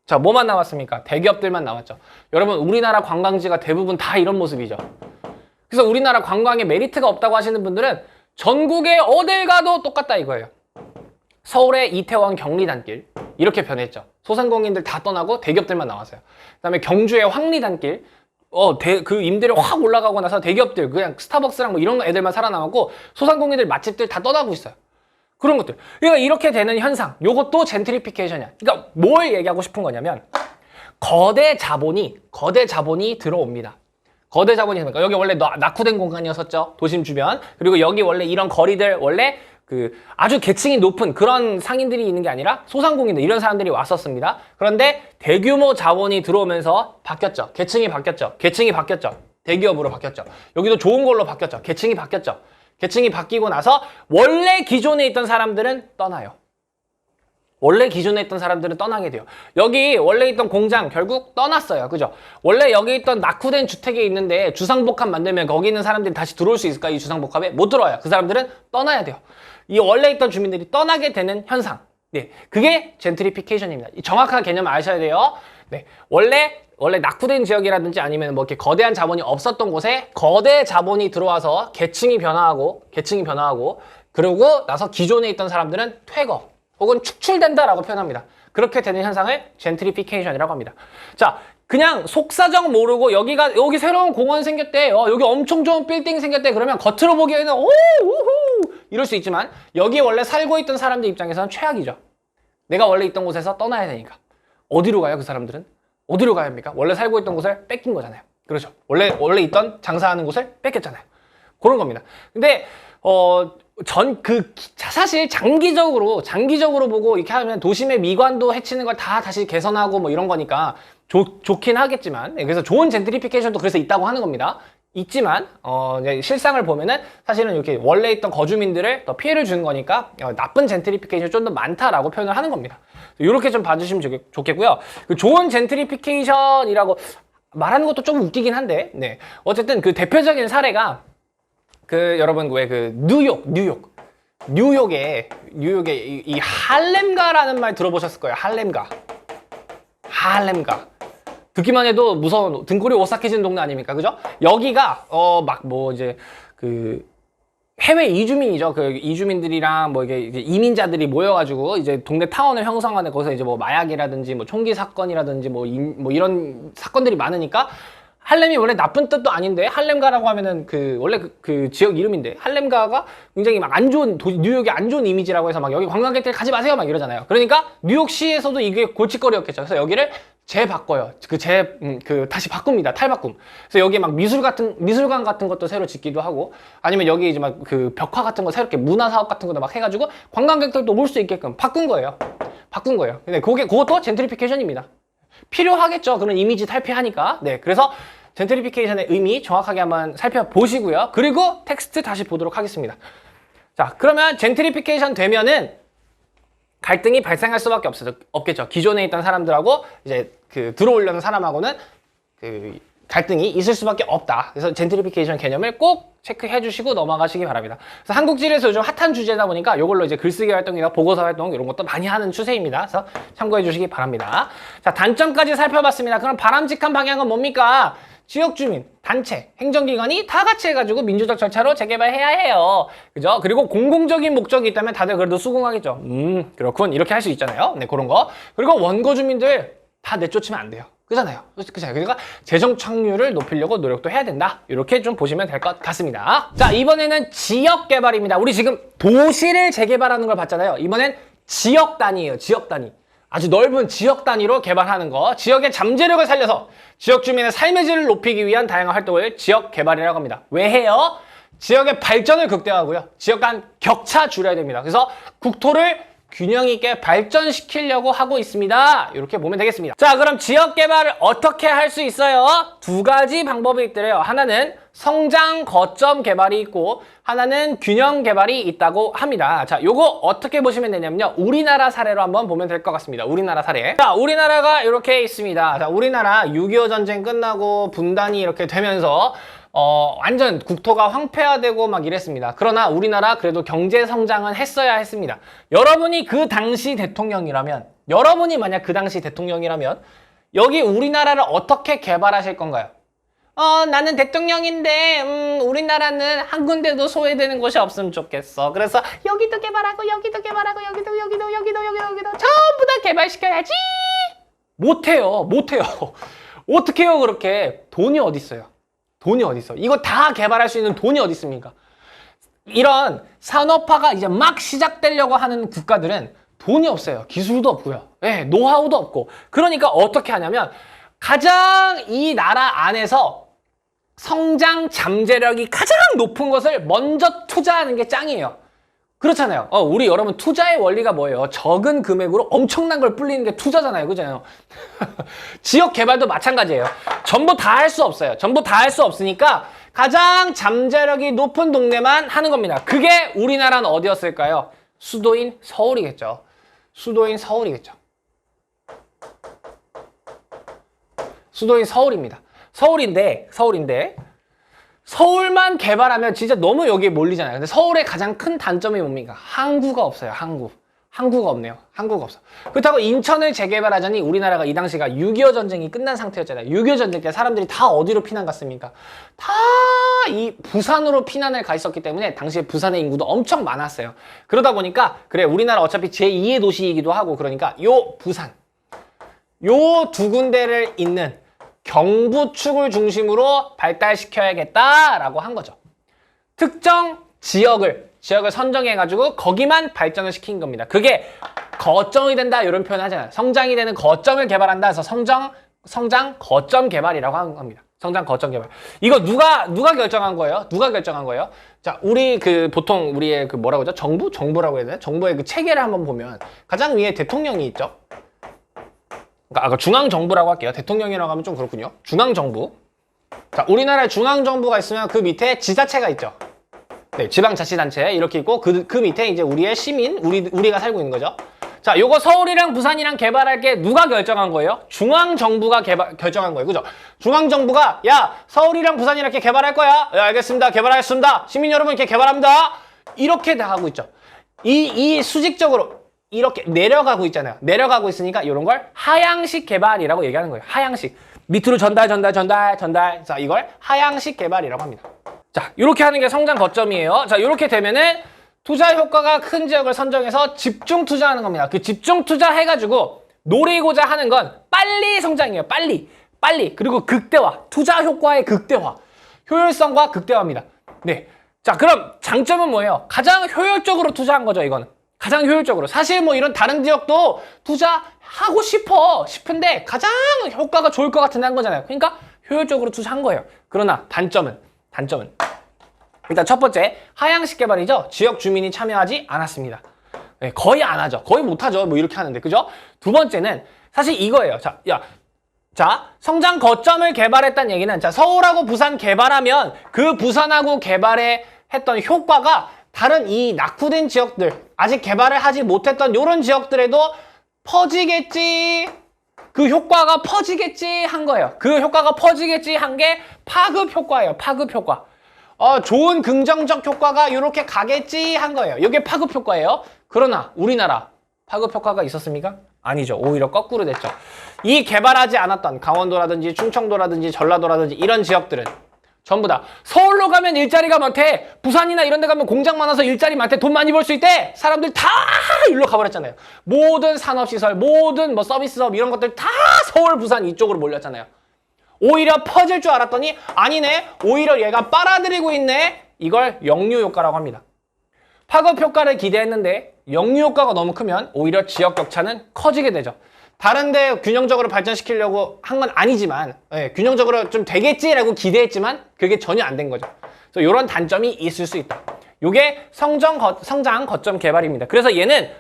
자, 뭐만 남았습니까? 대기업들만 남았죠. 여러분, 우리나라 관광지가 대부분 다 이런 모습이죠. 그래서 우리나라 관광에 메리트가 없다고 하시는 분들은 전국에 어딜 가도 똑같다 이거예요. 서울의 이태원 경리단길 이렇게 변했죠. 소상공인들 다 떠나고 대기업들만 남았어요. 그다음에 경주의 황리단길 그 임대료 확 올라가고 나서 대기업들 그냥 스타벅스랑 뭐 이런 애들만 살아남았고 소상공인들 맛집들 다 떠나고 있어요. 그런 것들. 그러니까 이렇게 되는 현상. 요것도 젠트리피케이션이야. 그러니까 뭘 얘기하고 싶은 거냐면 거대 자본이 들어옵니다. 거대 자본이 됩니까? 여기 원래 낙후된 공간이었었죠. 도심 주변. 그리고 여기 원래 이런 거리들 원래 그 아주 계층이 높은 그런 상인들이 있는 게 아니라 소상공인들 이런 사람들이 왔었습니다. 그런데 대규모 자본이 들어오면서 바뀌었죠. 계층이 바뀌었죠. 대기업으로 바뀌었죠. 여기도 좋은 걸로 바뀌었죠. 계층이 바뀌었죠. 계층이 바뀌고 나서 원래 기존에 있던 사람들은 떠나요. 원래 기존에 있던 사람들은 떠나게 돼요. 여기 원래 있던 공장 결국 떠났어요. 그죠? 원래 여기 있던 낙후된 주택에 있는데 주상복합 만들면 거기 있는 사람들이 다시 들어올 수 있을까? 이 주상복합에? 못 들어와요. 그 사람들은 떠나야 돼요. 이 원래 있던 주민들이 떠나게 되는 현상. 네, 그게 젠트리피케이션입니다. 정확한 개념을 아셔야 돼요. 네, 원래 낙후된 지역이라든지 아니면 뭐 이렇게 거대한 자본이 없었던 곳에 거대 자본이 들어와서 계층이 변화하고 그러고 나서 기존에 있던 사람들은 퇴거 혹은 축출된다라고 표현합니다. 그렇게 되는 현상을 젠트리피케이션이라고 합니다. 자, 그냥 속사정 모르고 여기 새로운 공원 생겼대. 여기 엄청 좋은 빌딩 생겼대. 그러면 겉으로 보기에는 오 우후 이럴 수 있지만 여기 원래 살고 있던 사람들 입장에서는 최악이죠. 내가 원래 있던 곳에서 떠나야 되니까. 어디로 가요, 그 사람들은? 어디로 가야 합니까? 원래 살고 있던 곳을 뺏긴 거잖아요. 그렇죠. 원래 있던 장사하는 곳을 뺏겼잖아요. 그런 겁니다. 근데 사실 장기적으로 보고 이렇게 하면 도심의 미관도 해치는 걸 다 다시 개선하고 뭐 이런 거니까 좋긴 하겠지만, 그래서 좋은 젠트리피케이션도 그래서 있다고 하는 겁니다. 있지만 이제 실상을 보면은 사실은 이렇게 원래 있던 거주민들을 더 피해를 주는 거니까 나쁜 젠트리피케이션이 좀 더 많다라고 표현을 하는 겁니다. 이렇게 좀 봐주시면 좋겠고요. 그 좋은 젠트리피케이션이라고 말하는 것도 좀 웃기긴 한데, 네, 어쨌든 그 대표적인 사례가 여러분 왜 뉴욕에 이 할렘가라는 말 들어보셨을 거예요. 할렘가. 듣기만 해도 무서운 등골이 오싹해지는 동네 아닙니까? 그죠? 여기가 해외 이주민이죠. 그 이주민들이랑 뭐 이게 이민자들이 모여가지고 이제 동네 타운을 형성하는 거기서 이제 뭐 마약이라든지 뭐 총기 사건이라든지 뭐 이런 사건들이 많으니까 할렘이 원래 나쁜 뜻도 아닌데 할렘가라고 하면은 원래 그 지역 이름인데 할렘가가 굉장히 막 안 좋은 뉴욕이 안 좋은 이미지라고 해서 막 여기 관광객들 가지 마세요 막 이러잖아요. 그러니까 뉴욕시에서도 이게 골칫거리였겠죠. 그래서 여기를 재바꿔요. 다시 바꿉니다. 탈바꿈. 그래서 여기에 막 미술관 같은 것도 새로 짓기도 하고 아니면 여기 이제 막 그 벽화 같은 거 새롭게 문화 사업 같은 것도 막 해가지고 관광객들도 올 수 있게끔 바꾼 거예요. 근데 그것도 젠트리피케이션입니다. 필요하겠죠. 그런 이미지 탈피하니까. 네, 그래서 젠트리피케이션의 의미 정확하게 한번 살펴보시고요. 그리고 텍스트 다시 보도록 하겠습니다. 자, 그러면 젠트리피케이션 되면은 갈등이 발생할 수밖에 없겠죠. 기존에 있던 사람들하고 이제 들어오려는 사람하고는 갈등이 있을 수밖에 없다. 그래서 젠트리피케이션 개념을 꼭 체크해 주시고 넘어가시기 바랍니다. 그래서 한국지리에서 요즘 핫한 주제다 보니까 이걸로 이제 글쓰기 활동이나 보고서 활동 이런 것도 많이 하는 추세입니다. 그래서 참고해 주시기 바랍니다. 자, 단점까지 살펴봤습니다. 그럼 바람직한 방향은 뭡니까? 지역주민, 단체, 행정기관이 다 같이 해가지고 민주적 절차로 재개발해야 해요. 그죠? 그리고 공공적인 목적이 있다면 다들 그래도 수긍하겠죠. 그렇군. 이렇게 할 수 있잖아요. 네, 그런 거. 그리고 원고주민들 다 내쫓으면 안 돼요. 그잖아요. 그러니까 재정 착률을 높이려고 노력도 해야 된다. 이렇게 좀 보시면 될 것 같습니다. 자, 이번에는 지역 개발입니다. 우리 지금 도시를 재개발하는 걸 봤잖아요. 이번엔 지역 단위예요. 지역 단위. 아주 넓은 지역 단위로 개발하는 거. 지역의 잠재력을 살려서 지역 주민의 삶의 질을 높이기 위한 다양한 활동을 지역 개발이라고 합니다. 왜 해요? 지역의 발전을 극대화하고요. 지역 간 격차 줄여야 됩니다. 그래서 국토를 균형 있게 발전시키려고 하고 있습니다. 이렇게 보면 되겠습니다. 자, 그럼 지역 개발을 어떻게 할 수 있어요? 두 가지 방법이 있더래요. 하나는 성장 거점 개발이 있고 하나는 균형 개발이 있다고 합니다. 자, 요거 어떻게 보시면 되냐면요. 우리나라 사례로 한번 보면 될 것 같습니다. 우리나라 사례. 자, 우리나라가 이렇게 있습니다. 자, 우리나라 6.25 전쟁 끝나고 분단이 이렇게 되면서 완전 국토가 황폐화되고 막 이랬습니다. 그러나 우리나라 그래도 경제 성장은 했어야 했습니다. 여러분이 그 당시 대통령이라면, 여러분이 만약 그 당시 대통령이라면 여기 우리나라를 어떻게 개발하실 건가요? 나는 대통령인데 우리나라는 한 군데도 소외되는 곳이 없으면 좋겠어. 그래서 여기도 개발하고 여기도 개발하고 여기도 전부 다 개발시켜야지. 못해요. 어떻게 해요 그렇게. 돈이 어디 있어요? 돈이 어디 있어? 이거 다 개발할 수 있는 돈이 어디 있습니까? 이런 산업화가 이제 막 시작되려고 하는 국가들은 돈이 없어요. 기술도 없고요. 네, 노하우도 없고. 그러니까 어떻게 하냐면 가장 이 나라 안에서 성장 잠재력이 가장 높은 것을 먼저 투자하는 게 짱이에요. 그렇잖아요. 우리 여러분 투자의 원리가 뭐예요? 적은 금액으로 엄청난 걸 불리는 게 투자잖아요. 그잖아요. 지역 개발도 마찬가지예요. 전부 다 할 수 없어요. 전부 다 할 수 없으니까 가장 잠재력이 높은 동네만 하는 겁니다. 그게 우리나라는 어디였을까요? 수도인 서울이겠죠. 수도인 서울이겠죠. 수도인 서울입니다. 서울인데 서울만 개발하면 진짜 너무 여기에 몰리잖아요. 근데 서울의 가장 큰 단점이 뭡니까? 항구가 없어요. 항구가 없네요. 항구가 없어. 그렇다고 인천을 재개발하자니 우리나라가 이 당시가 6.25 전쟁이 끝난 상태였잖아요. 6.25 전쟁 때 사람들이 다 어디로 피난 갔습니까? 다 이 부산으로 피난을 가 있었기 때문에 당시에 부산의 인구도 엄청 많았어요. 그러다 보니까 그래 우리나라 어차피 제2의 도시이기도 하고 그러니까 요 부산 요 두 군데를 잇는 경부축을 중심으로 발달시켜야겠다라고 한 거죠. 특정 지역을 선정해가지고 거기만 발전을 시킨 겁니다. 그게 거점이 된다 이런 표현 하잖아요. 성장이 되는 거점을 개발한다 해서 성장 거점 개발이라고 하는 겁니다. 성장 거점 개발. 이거 누가 결정한 거예요? 자, 우리 보통 우리의 뭐라고 하죠? 정부라고 해야 되나? 정부의 그 체계를 한번 보면 가장 위에 대통령이 있죠. 그러니까 중앙정부라고 할게요. 대통령이라고 하면 좀 그렇군요. 중앙정부. 자, 우리나라에 중앙정부가 있으면 그 밑에 지자체가 있죠. 네, 지방자치단체 이렇게 있고 그 밑에 이제 우리의 시민, 우리가 살고 있는 거죠. 자, 요거 서울이랑 부산이랑 개발할 게 누가 결정한 거예요? 중앙정부가 결정한 거예요. 그죠? 중앙정부가 야, 서울이랑 부산이랑 이렇게 개발할 거야. 야, 알겠습니다. 개발하겠습니다. 시민 여러분 이렇게 개발합니다. 이렇게 다 하고 있죠. 이 수직적으로 이렇게 내려가고 있잖아요. 내려가고 있으니까 이런 걸 하향식 개발이라고 얘기하는 거예요. 하향식. 밑으로 전달. 자, 이걸 하향식 개발이라고 합니다. 자, 이렇게 하는 게 성장 거점이에요. 자, 이렇게 되면은 투자 효과가 큰 지역을 선정해서 집중 투자하는 겁니다. 그 집중 투자해가지고 노리고자 하는 건 빨리 성장이에요. 빨리. 그리고 극대화. 투자 효과의 극대화. 효율성과 극대화입니다. 네. 자, 그럼 장점은 뭐예요? 가장 효율적으로 투자한 거죠, 이거는. 가장 효율적으로. 사실 뭐 이런 다른 지역도 투자하고 싶은데 가장 효과가 좋을 것 같은데 한 거잖아요. 그러니까 효율적으로 투자한 거예요. 그러나 단점은 일단 첫 번째, 하향식 개발이죠. 지역 주민이 참여하지 않았습니다. 네, 거의 안 하죠. 거의 못 하죠. 뭐 이렇게 하는데. 그죠? 두 번째는 사실 이거예요. 자, 성장 거점을 개발했다는 얘기는 자, 서울하고 부산 개발하면 그 부산하고 개발에 했던 효과가 다른 이 낙후된 지역들, 아직 개발을 하지 못했던 이런 지역들에도 퍼지겠지. 그 효과가 퍼지겠지 한 거예요. 그 효과가 퍼지겠지 한 게 파급 효과예요. 파급 효과. 좋은 긍정적 효과가 이렇게 가겠지 한 거예요. 이게 파급 효과예요. 그러나 우리나라 파급 효과가 있었습니까? 아니죠. 오히려 거꾸로 됐죠. 이 개발하지 않았던 강원도라든지 충청도라든지 전라도라든지 이런 지역들은 전부 다 서울로 가면 일자리가 많대. 부산이나 이런 데 가면 공장 많아서 일자리 많대. 돈 많이 벌 수 있대. 사람들 다 일로 가버렸잖아요. 모든 산업시설, 모든 뭐 서비스업 이런 것들 다 서울, 부산 이쪽으로 몰렸잖아요. 오히려 퍼질 줄 알았더니 아니네. 오히려 얘가 빨아들이고 있네. 이걸 역류 효과라고 합니다. 파급 효과를 기대했는데 역류 효과가 너무 크면 오히려 지역 격차는 커지게 되죠. 다른 데 균형적으로 발전시키려고 한 건 아니지만 균형적으로 좀 되겠지라고 기대했지만 그게 전혀 안 된 거죠. 그래서 이런 단점이 있을 수 있다. 이게 성장 거점 개발입니다. 그래서 얘는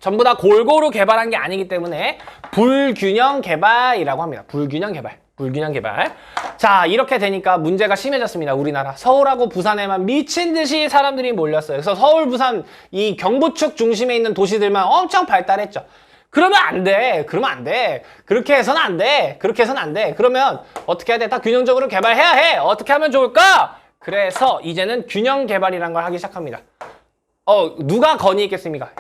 전부 다 골고루 개발한 게 아니기 때문에 불균형 개발이라고 합니다. 불균형 개발. 불균형 개발. 자, 이렇게 되니까 문제가 심해졌습니다. 우리나라. 서울하고 부산에만 미친 듯이 사람들이 몰렸어요. 그래서 서울, 부산 이 경부축 중심에 있는 도시들만 엄청 발달했죠. 그러면 안 돼. 그러면 안 돼. 그렇게 해서는 안 돼. 그렇게 해서는 안 돼. 그러면 어떻게 해야 돼? 다 균형적으로 개발해야 해. 어떻게 하면 좋을까? 그래서 이제는 균형 개발이라는 걸 하기 시작합니다. 누가 건의했겠습니까?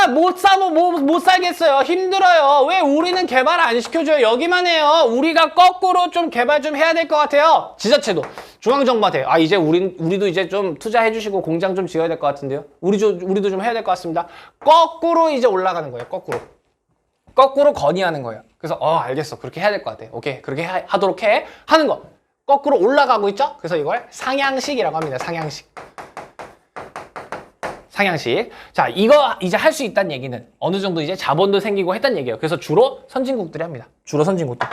못 살겠어요. 힘들어요. 왜 우리는 개발 안 시켜줘요? 여기만 해요. 우리가 거꾸로 좀 개발 좀 해야 될 것 같아요. 지자체도. 중앙정부한테. 이제 우리도 이제 좀 투자해주시고 공장 좀 지어야 될 것 같은데요. 우리도 좀 해야 될 것 같습니다. 거꾸로 이제 올라가는 거예요. 거꾸로. 거꾸로 건의하는 거예요. 그래서, 알겠어. 그렇게 해야 될 것 같아. 오케이. 그렇게 하도록 해. 하는 거. 거꾸로 올라가고 있죠? 그래서 이걸 상향식이라고 합니다. 상향식. 상향식. 자, 이거 이제 할 수 있다는 얘기는 어느 정도 이제 자본도 생기고 했다는 얘기예요. 그래서 주로 선진국들이 합니다. 주로 선진국들.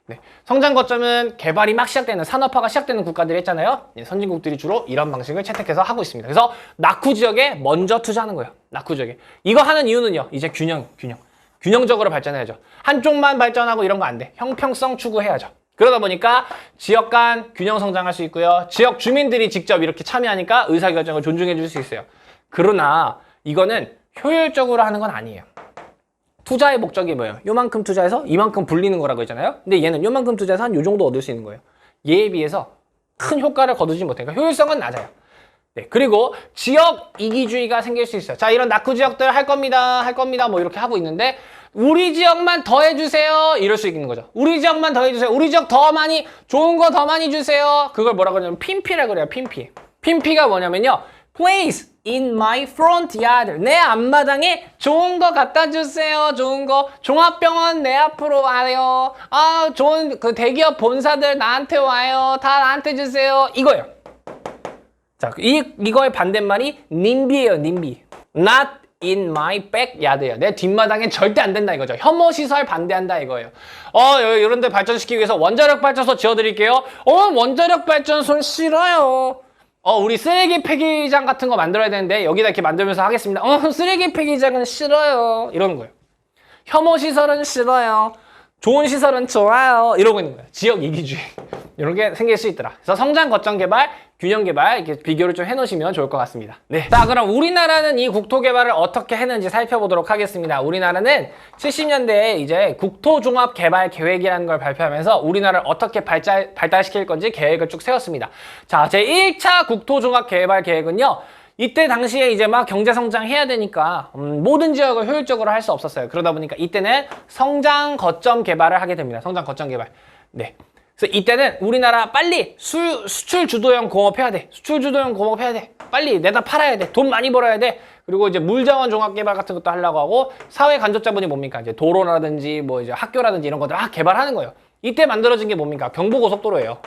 네. 성장 거점은 개발이 막 시작되는, 산업화가 시작되는 국가들이 했잖아요. 네, 선진국들이 주로 이런 방식을 채택해서 하고 있습니다. 그래서 낙후 지역에 먼저 투자하는 거예요. 낙후 지역에. 이거 하는 이유는요. 이제 균형적으로 발전해야죠. 한쪽만 발전하고 이런 거 안 돼. 형평성 추구해야죠. 그러다 보니까 지역 간 균형 성장할 수 있고요. 지역 주민들이 직접 이렇게 참여하니까 의사결정을 존중해 줄 수 있어요. 그러나 이거는 효율적으로 하는 건 아니에요. 투자의 목적이 뭐예요? 요만큼 투자해서 이만큼 불리는 거라고 했잖아요. 근데 얘는 요만큼 투자해서 한 요 정도 얻을 수 있는 거예요. 얘에 비해서 큰 효과를 거두지 못하니까 효율성은 낮아요. 네, 그리고 지역 이기주의가 생길 수 있어요. 자, 이런 낙후 지역들 할 겁니다 뭐 이렇게 하고 있는데 우리 지역만 더 해주세요 이럴 수 있는 거죠. 우리 지역만 더 해주세요. 우리 지역 더 많이 좋은 거 더 많이 주세요. 그걸 뭐라고 하냐면 핀피라고 그래요. 핀피가 뭐냐면요, Place in my front yard. 내 앞마당에 좋은 거 갖다 주세요. 좋은 거. 종합병원 내 앞으로 와요. 좋은 그 대기업 본사들 나한테 와요. 다 나한테 주세요. 이거예요. 자, 이거의 반대말이 NIMBY예요. NIMBY. Not in my backyard예요. 내 뒷마당에 절대 안 된다 이거죠. 혐오 시설 반대한다 이거예요. 이런 데 발전시키기 위해서 원자력 발전소 지어드릴게요. 원자력 발전소는 싫어요. 우리 쓰레기 폐기장 같은 거 만들어야 되는데 여기다 이렇게 만들면서 하겠습니다. 쓰레기 폐기장은 싫어요. 이러는 거예요. 혐오 시설은 싫어요. 좋은 시설은 좋아요. 이러고 있는 거예요. 지역 이기주의. 이런 게 생길 수 있더라. 그래서 성장 거점 개발, 균형 개발 이렇게 비교를 좀 해놓으시면 좋을 것 같습니다. 네. 자, 그럼 우리나라는 이 국토 개발을 어떻게 했는지 살펴보도록 하겠습니다. 우리나라는 70년대에 이제 국토종합 개발 계획이라는 걸 발표하면서 우리나라를 어떻게 발달시킬 건지 계획을 쭉 세웠습니다. 자, 제 1차 국토종합 개발 계획은요. 이때 당시에 이제 막 경제 성장해야 되니까 모든 지역을 효율적으로 할 수 없었어요. 그러다 보니까 이때는 성장 거점 개발을 하게 됩니다. 성장 거점 개발. 네. 그래서 이때는 우리나라 빨리 수출 주도형 공업 해야 돼. 수출 주도형 공업 해야 돼. 빨리 내다 팔아야 돼. 돈 많이 벌어야 돼. 그리고 이제 물자원 종합 개발 같은 것도 하려고 하고 사회 간접 자본이 뭡니까? 이제 도로라든지 뭐 이제 학교라든지 이런 것들 개발하는 거예요. 이때 만들어진 게 뭡니까? 경부고속도로예요.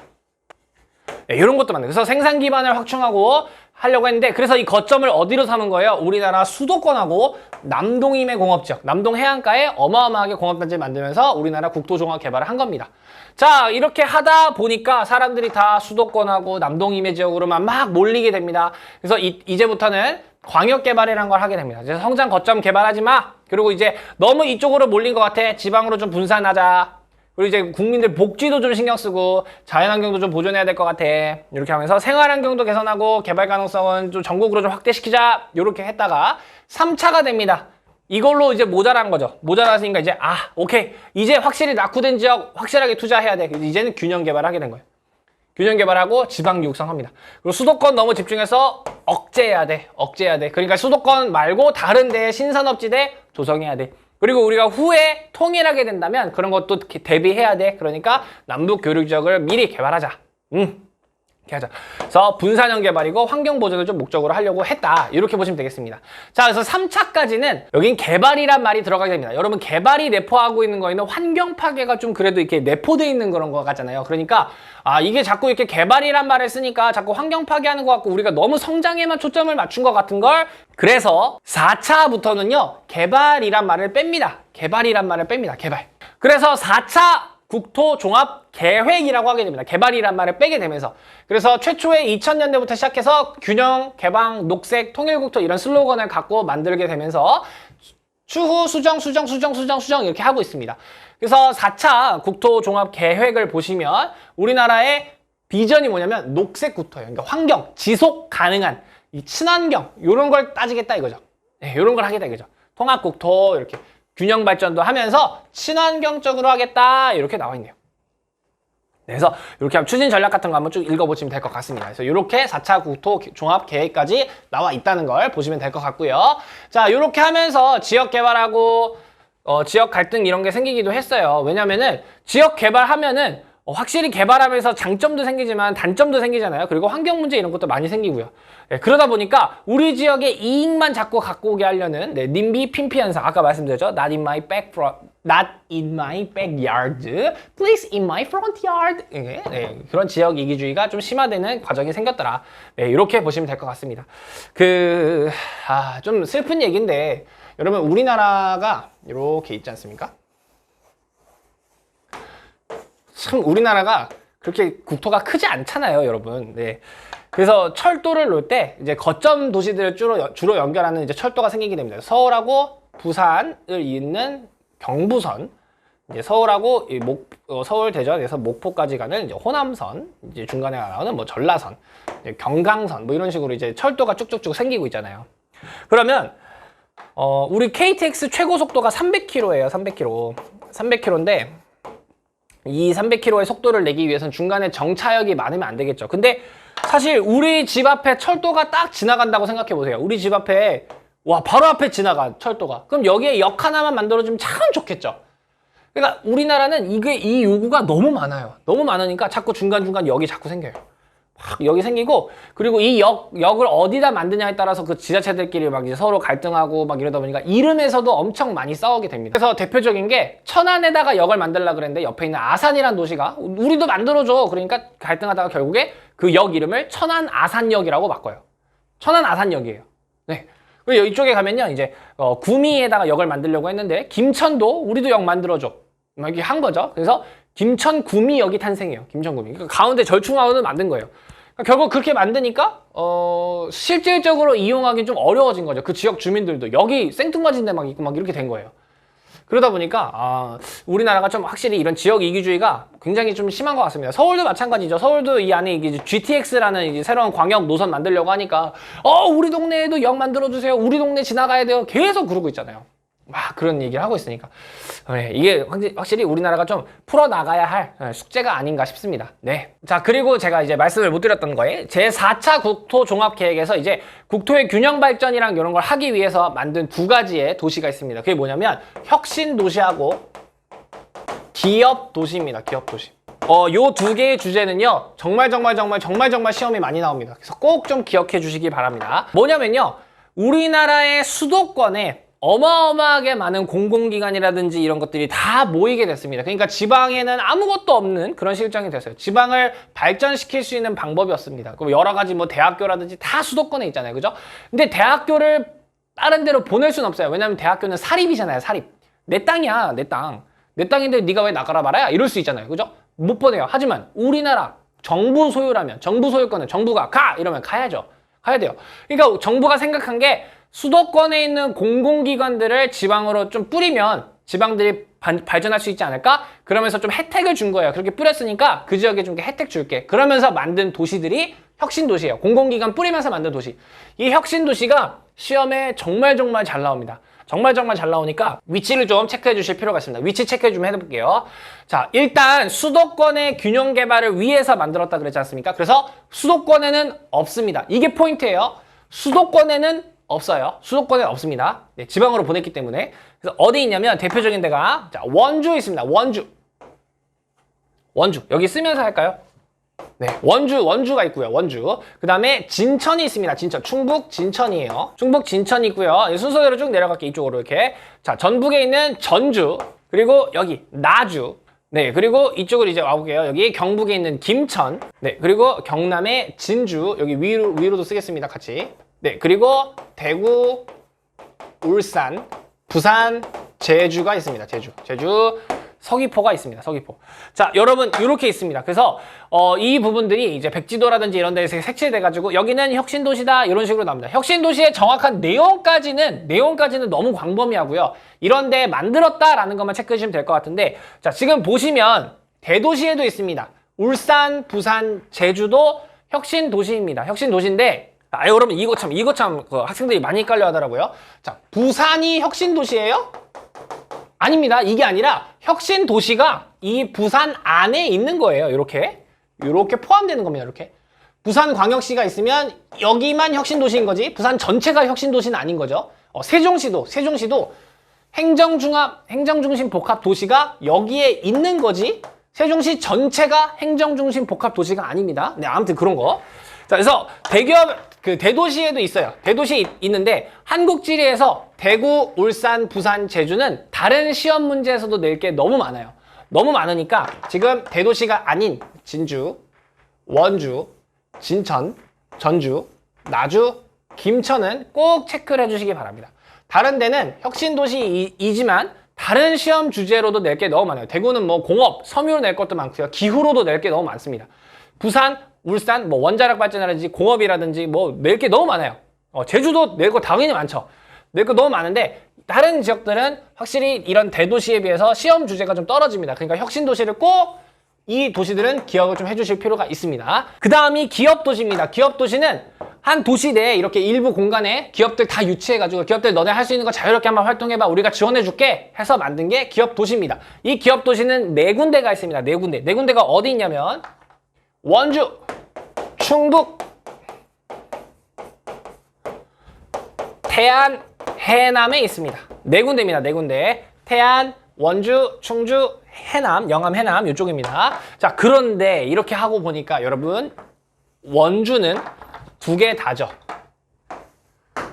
네, 이런 것도 만들어요. 그래서 생산 기반을 확충하고 하려고 했는데 그래서 이 거점을 어디로 삼은 거예요? 우리나라 수도권하고 남동임의 공업지역, 남동 해안가에 어마어마하게 공업단지를 만들면서 우리나라 국토종합 개발을 한 겁니다. 자, 이렇게 하다 보니까 사람들이 다 수도권하고 남동임의 지역으로만 막 몰리게 됩니다. 그래서 이제부터는 광역개발이라는 걸 하게 됩니다. 이제 성장 거점 개발하지 마. 그리고 이제 너무 이쪽으로 몰린 것 같아. 지방으로 좀 분산하자. 그리고 이제 국민들 복지도 좀 신경 쓰고 자연환경도 좀 보존해야 될 것 같아. 이렇게 하면서 생활환경도 개선하고 개발 가능성은 좀 전국으로 좀 확대시키자. 이렇게 했다가 3차가 됩니다. 이걸로 이제 모자란 거죠. 모자라서니까 이제 오케이. 이제 확실히 낙후된 지역 확실하게 투자해야 돼. 이제는 균형 개발하게 된 거예요. 균형 개발하고 지방 육성합니다. 그리고 수도권 너무 집중해서 억제해야 돼. 그러니까 수도권 말고 다른 데에 신산업지대 조성해야 돼. 그리고 우리가 후에 통일하게 된다면 그런 것도 대비해야 돼. 그러니까 남북 교류 지역을 미리 개발하자. 이렇게 하자. 그래서 분산형 개발이고 환경 보존을 좀 목적으로 하려고 했다. 이렇게 보시면 되겠습니다. 자, 그래서 3차까지는 여긴 개발이란 말이 들어가게 됩니다. 여러분 개발이 내포하고 있는 거에는 환경 파괴가 좀 그래도 이렇게 내포되어 있는 그런 거 같잖아요. 그러니까 이게 자꾸 이렇게 개발이란 말을 쓰니까 자꾸 환경 파괴하는 것 같고 우리가 너무 성장에만 초점을 맞춘 것 같은 걸 그래서 4차부터는요 개발이란 말을 뺍니다. 개발. 그래서 4차 국토종합계획이라고 하게 됩니다. 개발이란 말을 빼게 되면서. 그래서 최초에 2000년대부터 시작해서 균형, 개방, 녹색, 통일국토 이런 슬로건을 갖고 만들게 되면서 추후 수정 이렇게 하고 있습니다. 그래서 4차 국토종합계획을 보시면 우리나라의 비전이 뭐냐면 녹색 국토예요. 그러니까 환경, 지속 가능한 이 친환경 이런 걸 따지겠다 이거죠. 네, 이런 걸 하겠다 이거죠. 통합국토 이렇게 균형 발전도 하면서 친환경적으로 하겠다 이렇게 나와 있네요. 그래서 이렇게 하면 추진 전략 같은 거 한번 쭉 읽어보시면 될 것 같습니다. 그래서 이렇게 4차 국토 종합 계획까지 나와 있다는 걸 보시면 될 것 같고요. 자, 이렇게 하면서 지역 개발하고 지역 갈등 이런 게 생기기도 했어요. 왜냐면은 지역 개발하면은 확실히 개발하면서 장점도 생기지만 단점도 생기잖아요. 그리고 환경 문제 이런 것도 많이 생기고요. 네, 그러다 보니까 우리 지역의 이익만 자꾸 갖고 오게 하려는 님비 핀피 현상 아까 말씀드렸죠. Not in my backyard, please in my front yard. 네, 그런 지역 이기주의가 좀 심화되는 과정이 생겼더라. 네, 이렇게 보시면 될 것 같습니다. 좀 슬픈 얘기인데 여러분 우리나라가 이렇게 있지 않습니까? 참 우리나라가 그렇게 국토가 크지 않잖아요, 여러분. 네. 그래서 철도를 놓을 때 이제 거점 도시들을 주로 연결하는 이제 철도가 생기게 됩니다. 서울하고 부산을 잇는 경부선, 이제 서울하고 서울 대전에서 목포까지 가는 이제 호남선, 이제 중간에 나오는 뭐 전라선, 경강선 뭐 이런 식으로 이제 철도가 쭉쭉쭉 생기고 있잖아요. 그러면 우리 KTX 최고 속도가 300km예요, 300km. 300km인데 이 300km의 속도를 내기 위해서는 중간에 정차역이 많으면 안 되겠죠. 근데 사실 우리 집 앞에 철도가 딱 지나간다고 생각해 보세요. 우리 집 앞에 바로 앞에 지나가 철도가. 그럼 여기에 역 하나만 만들어주면 참 좋겠죠. 그러니까 우리나라는 이 요구가 너무 많아요. 너무 많으니까 자꾸 중간중간 역이 자꾸 생겨요. 막 역이 생기고, 그리고 이 역을 어디다 만드냐에 따라서 그 지자체들끼리 막 이제 서로 갈등하고 막 이러다 보니까 이름에서도 엄청 많이 싸우게 됩니다. 그래서 대표적인 게 천안에다가 역을 만들려고 그랬는데 옆에 있는 아산이라는 도시가 우리도 만들어줘. 그러니까 갈등하다가 결국에 그 역 이름을 천안 아산역이라고 바꿔요. 천안 아산역이에요. 네. 그리고 이쪽에 가면요, 이제 구미에다가 역을 만들려고 했는데 김천도 우리도 역 만들어줘. 막 이렇게 한 거죠. 그래서 김천 구미역이 탄생해요. 김천 구미. 그러니까 가운데 절충하고는 만든 거예요. 그러니까 결국 그렇게 만드니까 실질적으로 이용하기 좀 어려워진 거죠. 그 지역 주민들도 여기 생뚱맞은 데 막 있고 막 이렇게 된 거예요. 그러다 보니까 우리나라가 좀 확실히 이런 지역 이기주의가 굉장히 좀 심한 것 같습니다. 서울도 마찬가지죠. 서울도 이 안에 이제 GTX라는 이제 새로운 광역 노선 만들려고 하니까 우리 동네에도 역 만들어주세요. 우리 동네 지나가야 돼요. 계속 그러고 있잖아요. 막 그런 얘기를 하고 있으니까 이게 확실히 우리나라가 좀 풀어나가야 할 숙제가 아닌가 싶습니다. 네. 자, 그리고 제가 이제 말씀을 못 드렸던 거에 제4차 국토종합계획에서 이제 국토의 균형 발전이랑 이런 걸 하기 위해서 만든 두 가지의 도시가 있습니다. 그게 뭐냐면 혁신도시하고 기업도시입니다. 기업도시. 요 두 개의 주제는요, 정말 시험이 많이 나옵니다. 그래서 꼭 좀 기억해 주시기 바랍니다. 뭐냐면요, 우리나라의 수도권에 어마어마하게 많은 공공기관이라든지 이런 것들이 다 모이게 됐습니다. 그러니까 지방에는 아무것도 없는 그런 실정이 됐어요. 지방을 발전시킬 수 있는 방법이 없습니다. 그럼 여러 가지 뭐 대학교라든지 다 수도권에 있잖아요. 그죠? 근데 대학교를 다른 데로 보낼 수는 없어요. 왜냐면 대학교는 사립이잖아요. 사립. 내 땅이야. 내 땅. 내 땅인데 네가 왜 나가라 말아야? 이럴 수 있잖아요. 그죠? 못 보내요. 하지만 우리나라 정부 소유라면, 정부 소유권은 정부가 가! 이러면 가야죠. 가야 돼요. 그러니까 정부가 생각한 게 수도권에 있는 공공기관들을 지방으로 좀 뿌리면 지방들이 발전할 수 있지 않을까? 그러면서 좀 혜택을 준 거예요. 그렇게 뿌렸으니까 그 지역에 좀 혜택 줄게. 그러면서 만든 도시들이 혁신도시예요. 공공기관 뿌리면서 만든 도시. 이 혁신도시가 시험에 정말 잘 나옵니다. 정말 잘 나오니까 위치를 좀 체크해 주실 필요가 있습니다. 위치 체크 좀 해볼게요. 자, 일단 수도권의 균형 개발을 위해서 만들었다 그랬지 않습니까? 그래서 수도권에는 없습니다. 이게 포인트예요. 수도권에는 없어요. 수도권에 없습니다. 네, 지방으로 보냈기 때문에. 그래서 어디 있냐면 대표적인 데가 원주에 있습니다. 원주. 여기 쓰면서 할까요? 네, 원주가 있고요. 원주. 그 다음에 진천이 있습니다. 진천. 충북 진천이에요. 충북 진천이 있고요. 순서대로 쭉 내려갈게요. 이쪽으로 이렇게. 자, 전북에 있는 전주. 그리고 여기 나주. 네, 그리고 이쪽으로 이제 와볼게요. 여기 경북에 있는 김천. 네, 그리고 경남의 진주. 여기 위로도 쓰겠습니다. 같이. 네, 그리고 대구, 울산, 부산, 제주가 있습니다. 제주, 서귀포가 있습니다. 서귀포. 자, 여러분 이렇게 있습니다. 그래서 이 부분들이 이제 백지도라든지 이런 데서 색칠돼가지고 여기는 혁신도시다 이런 식으로 나옵니다. 혁신도시의 정확한 내용까지는 너무 광범위하고요. 이런 데 만들었다라는 것만 체크해 주시면 될 것 같은데, 자, 지금 보시면 대도시에도 있습니다. 울산, 부산, 제주도 혁신도시입니다. 혁신도시인데, 여러분 이거 참 학생들이 많이 헷갈려 하더라고요. 자, 부산이 혁신도시예요? 아닙니다. 이게 아니라 혁신도시가 이 부산 안에 있는 거예요. 이렇게 포함되는 겁니다. 이렇게 부산광역시가 있으면 여기만 혁신도시인 거지 부산 전체가 혁신도시는 아닌 거죠. 세종시도 행정중심 복합도시가 여기에 있는 거지 세종시 전체가 행정중심 복합도시가 아닙니다. 네, 아무튼 그런 거. 자, 그래서 대도시에도 있어요. 대도시 있는데 한국지리에서 대구, 울산, 부산, 제주는 다른 시험 문제에서도 낼 게 너무 많아요. 너무 많으니까 지금 대도시가 아닌 진주, 원주, 진천, 전주, 나주, 김천은 꼭 체크를 해주시기 바랍니다. 다른 데는 혁신도시이지만 다른 시험 주제로도 낼 게 너무 많아요. 대구는 뭐 공업, 섬유로 낼 것도 많고요. 기후로도 낼 게 너무 많습니다. 부산, 울산, 뭐 원자력 발전이라든지 공업이라든지 뭐 낼 게 너무 많아요. 제주도 낼 거 당연히 많죠. 낼 거 너무 많은데 다른 지역들은 확실히 이런 대도시에 비해서 시험 주제가 좀 떨어집니다. 그러니까 혁신도시를 꼭 이 도시들은 기억을 좀 해주실 필요가 있습니다. 그 다음이 기업도시입니다. 기업도시는 한 도시 내에 이렇게 일부 공간에 기업들 다 유치해가지고 기업들 너네 할 수 있는 거 자유롭게 한번 활동해봐. 우리가 지원해줄게 해서 만든 게 기업도시입니다. 이 기업도시는 4군데가 있습니다. 4군데. 4군데가 어디 있냐면 원주, 충북, 태안, 해남에 있습니다. 4군데입니다. 4군데. 태안, 원주, 충주, 해남, 영암, 해남 이쪽입니다. 자, 그런데 이렇게 하고 보니까 여러분 원주는 2개 다죠.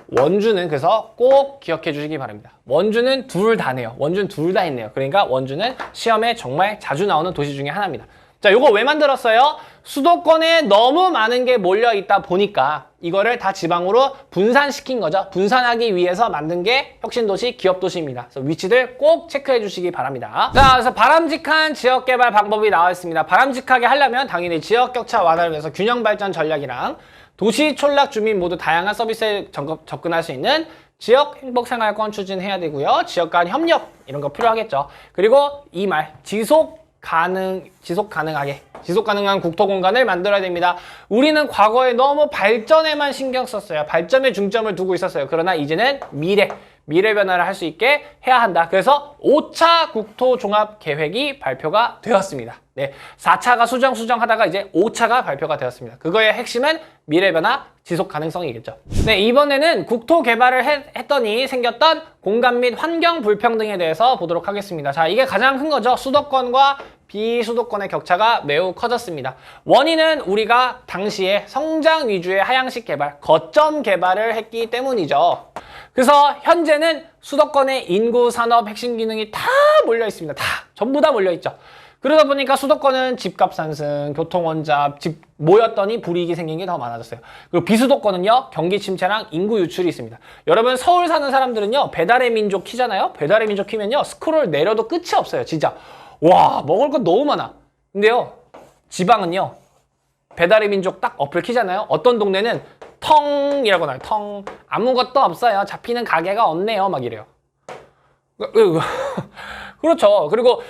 원주는 그래서 꼭 기억해 주시기 바랍니다. 원주는 둘 다네요. 원주는 둘 다 있네요. 그러니까 원주는 시험에 정말 자주 나오는 도시 중에 하나입니다. 자, 요거 왜 만들었어요? 수도권에 너무 많은 게 몰려 있다 보니까 이거를 다 지방으로 분산시킨 거죠. 분산하기 위해서 만든 게 혁신도시, 기업도시입니다. 그래서 위치들 꼭 체크해 주시기 바랍니다. 자, 그래서 바람직한 지역개발 방법이 나와 있습니다. 바람직하게 하려면 당연히 지역격차 완화를 위해서 균형발전 전략이랑 도시 촌락 주민 모두 다양한 서비스에 접근할 수 있는 지역 행복생활권 추진해야 되고요. 지역 간 협력 이런 거 필요하겠죠. 그리고 이 말 지속 가능한 국토 공간을 만들어야 됩니다. 우리는 과거에 너무 발전에만 신경 썼어요. 발전에 중점을 두고 있었어요. 그러나 이제는 미래 변화를 할 수 있게 해야 한다. 그래서 5차 국토 종합 계획이 발표가 되었습니다. 네, 4차가 수정하다가 이제 5차가 발표가 되었습니다. 그거의 핵심은 미래 변화, 지속 가능성이겠죠. 네, 이번에는 국토 개발을 했더니 생겼던 공간 및 환경 불평등에 대해서 보도록 하겠습니다. 자, 이게 가장 큰 거죠. 수도권과 비수도권의 격차가 매우 커졌습니다. 원인은 우리가 당시에 성장 위주의 하향식 개발, 거점 개발을 했기 때문이죠. 그래서 현재는 수도권의 인구, 산업, 핵심 기능이 다 몰려 있습니다. 전부 다 몰려 있죠. 그러다 보니까 수도권은 집값 상승, 교통 혼잡, 모였더니 불이익이 생긴 게 더 많아졌어요. 그리고 비수도권은요, 경기 침체랑 인구 유출이 있습니다. 여러분, 서울 사는 사람들은요, 배달의 민족 키잖아요? 배달의 민족 키면요, 스크롤 내려도 끝이 없어요, 진짜. 와, 먹을 것 너무 많아. 근데요, 지방은요, 배달의 민족 딱 어플 키잖아요? 어떤 동네는 텅이라고 나와요. 텅. 아무것도 없어요. 잡히는 가게가 없네요. 막 이래요. 그렇죠. 그리고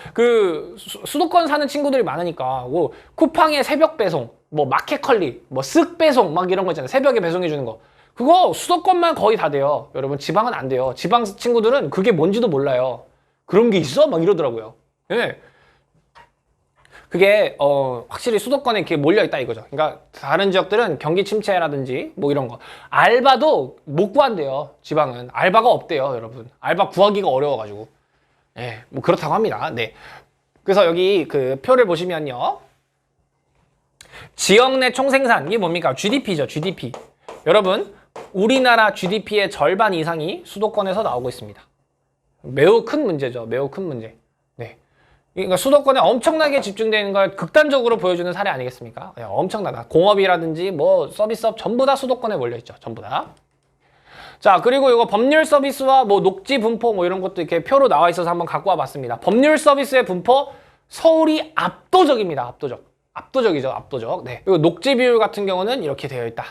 수도권 사는 친구들이 많으니까 뭐 쿠팡의 새벽 배송, 뭐 마켓컬리, 뭐 쓱 배송 막 이런 거 있잖아요. 새벽에 배송해 주는 거. 그거 수도권만 거의 다 돼요. 여러분, 지방은 안 돼요. 지방 친구들은 그게 뭔지도 몰라요. 그런 게 있어? 막 이러더라고요. 예. 그게 확실히 수도권에 이렇게 몰려 있다 이거죠. 그러니까 다른 지역들은 경기 침체라든지 뭐 이런 거 알바도 못 구한대요. 지방은 알바가 없대요, 여러분. 알바 구하기가 어려워가지고. 예, 뭐 그렇다고 합니다. 네. 그래서 여기 그 표를 보시면요, 지역 내 총생산 이게 뭡니까? GDP죠, GDP. 여러분, 우리나라 GDP의 절반 이상이 수도권에서 나오고 있습니다. 매우 큰 문제죠, 매우 큰 문제. 네. 그러니까 수도권에 엄청나게 집중되는 걸 극단적으로 보여주는 사례 아니겠습니까? 네, 엄청나다. 공업이라든지 뭐 서비스업 전부 다 수도권에 몰려있죠. 전부 다. 자, 그리고 이거 법률 서비스와 뭐 녹지 분포 뭐 이런 것도 이렇게 표로 나와 있어서 한번 갖고 와 봤습니다. 법률 서비스의 분포 서울이 압도적입니다. 압도적이죠. 압도적. 네. 그리고 녹지 비율 같은 경우는 이렇게 되어 있다.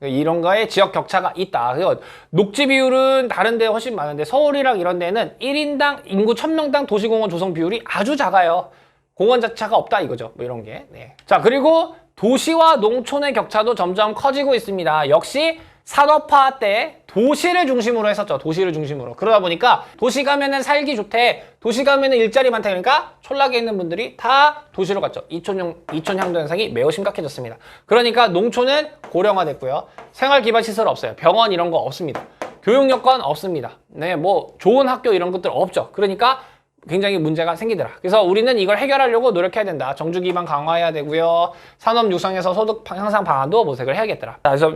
이런 거에 지역 격차가 있다. 그래서 녹지 비율은 다른 데 훨씬 많은데 서울이랑 이런 데는 1인당 인구 1000명당 도시공원 조성 비율이 아주 작아요. 공원 자체가 없다 이거죠. 뭐 이런 게. 네. 자, 그리고 도시와 농촌의 격차도 점점 커지고 있습니다. 역시 산업화 때 도시를 중심으로 했었죠. 도시를 중심으로. 그러다 보니까 도시 가면은 살기 좋대. 도시 가면은 일자리 많다. 그러니까 촌락에 있는 분들이 다 도시로 갔죠. 이촌 향도 현상이 매우 심각해졌습니다. 그러니까 농촌은 고령화됐고요. 생활기반시설 없어요. 병원 이런 거 없습니다. 교육여건 없습니다. 네, 뭐 좋은 학교 이런 것들 없죠. 그러니까 굉장히 문제가 생기더라. 그래서 우리는 이걸 해결하려고 노력해야 된다. 정주 기반 강화해야 되고요. 산업 육성에서 소득 향상 방안도 모색을 해야겠더라. 자, 그래서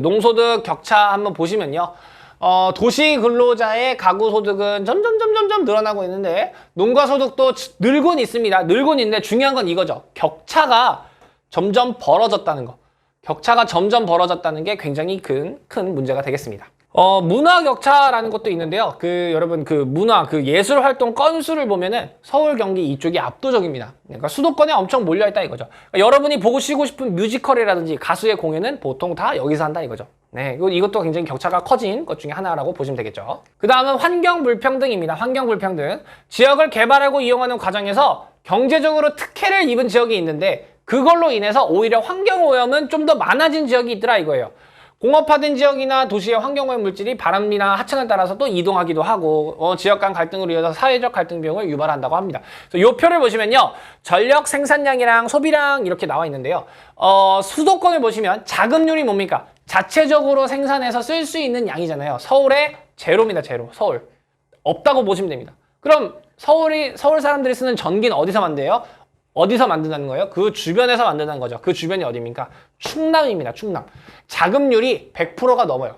농소득 격차 한번 보시면요. 도시 근로자의 가구 소득은 점점 늘어나고 있는데 농가 소득도 늘곤 있습니다. 늘곤 있는데 중요한 건 이거죠. 격차가 점점 벌어졌다는 거. 격차가 점점 벌어졌다는 게 굉장히 큰 문제가 되겠습니다. 문화 격차라는 것도 있는데요. 여러분, 문화, 예술 활동 건수를 보면은 서울, 경기 이쪽이 압도적입니다. 그러니까 수도권에 엄청 몰려있다 이거죠. 그러니까 여러분이 보고 쉬고 싶은 뮤지컬이라든지 가수의 공연은 보통 다 여기서 한다 이거죠. 네, 이것도 굉장히 격차가 커진 것 중에 하나라고 보시면 되겠죠. 그 다음은 환경 불평등입니다. 환경 불평등. 지역을 개발하고 이용하는 과정에서 경제적으로 특혜를 입은 지역이 있는데 그걸로 인해서 오히려 환경 오염은 좀 더 많아진 지역이 있더라 이거예요. 공업화된 지역이나 도시의 환경오염 물질이 바람이나 하천을 따라서 또 이동하기도 하고 지역 간 갈등으로 이어서 사회적 갈등 비용을 유발한다고 합니다. 그래서 이 표를 보시면요. 전력 생산량이랑 소비량 이렇게 나와 있는데요. 수도권을 보시면 자급률이 뭡니까? 자체적으로 생산해서 쓸 수 있는 양이잖아요. 서울의 제로입니다. 제로. 서울. 없다고 보시면 됩니다. 그럼 서울 사람들이 쓰는 전기는 어디서 만드요? 어디서 만든다는 거예요? 그 주변에서 만든다는 거죠. 그 주변이 어디입니까? 충남입니다. 충남. 자급률이 100%가 넘어요.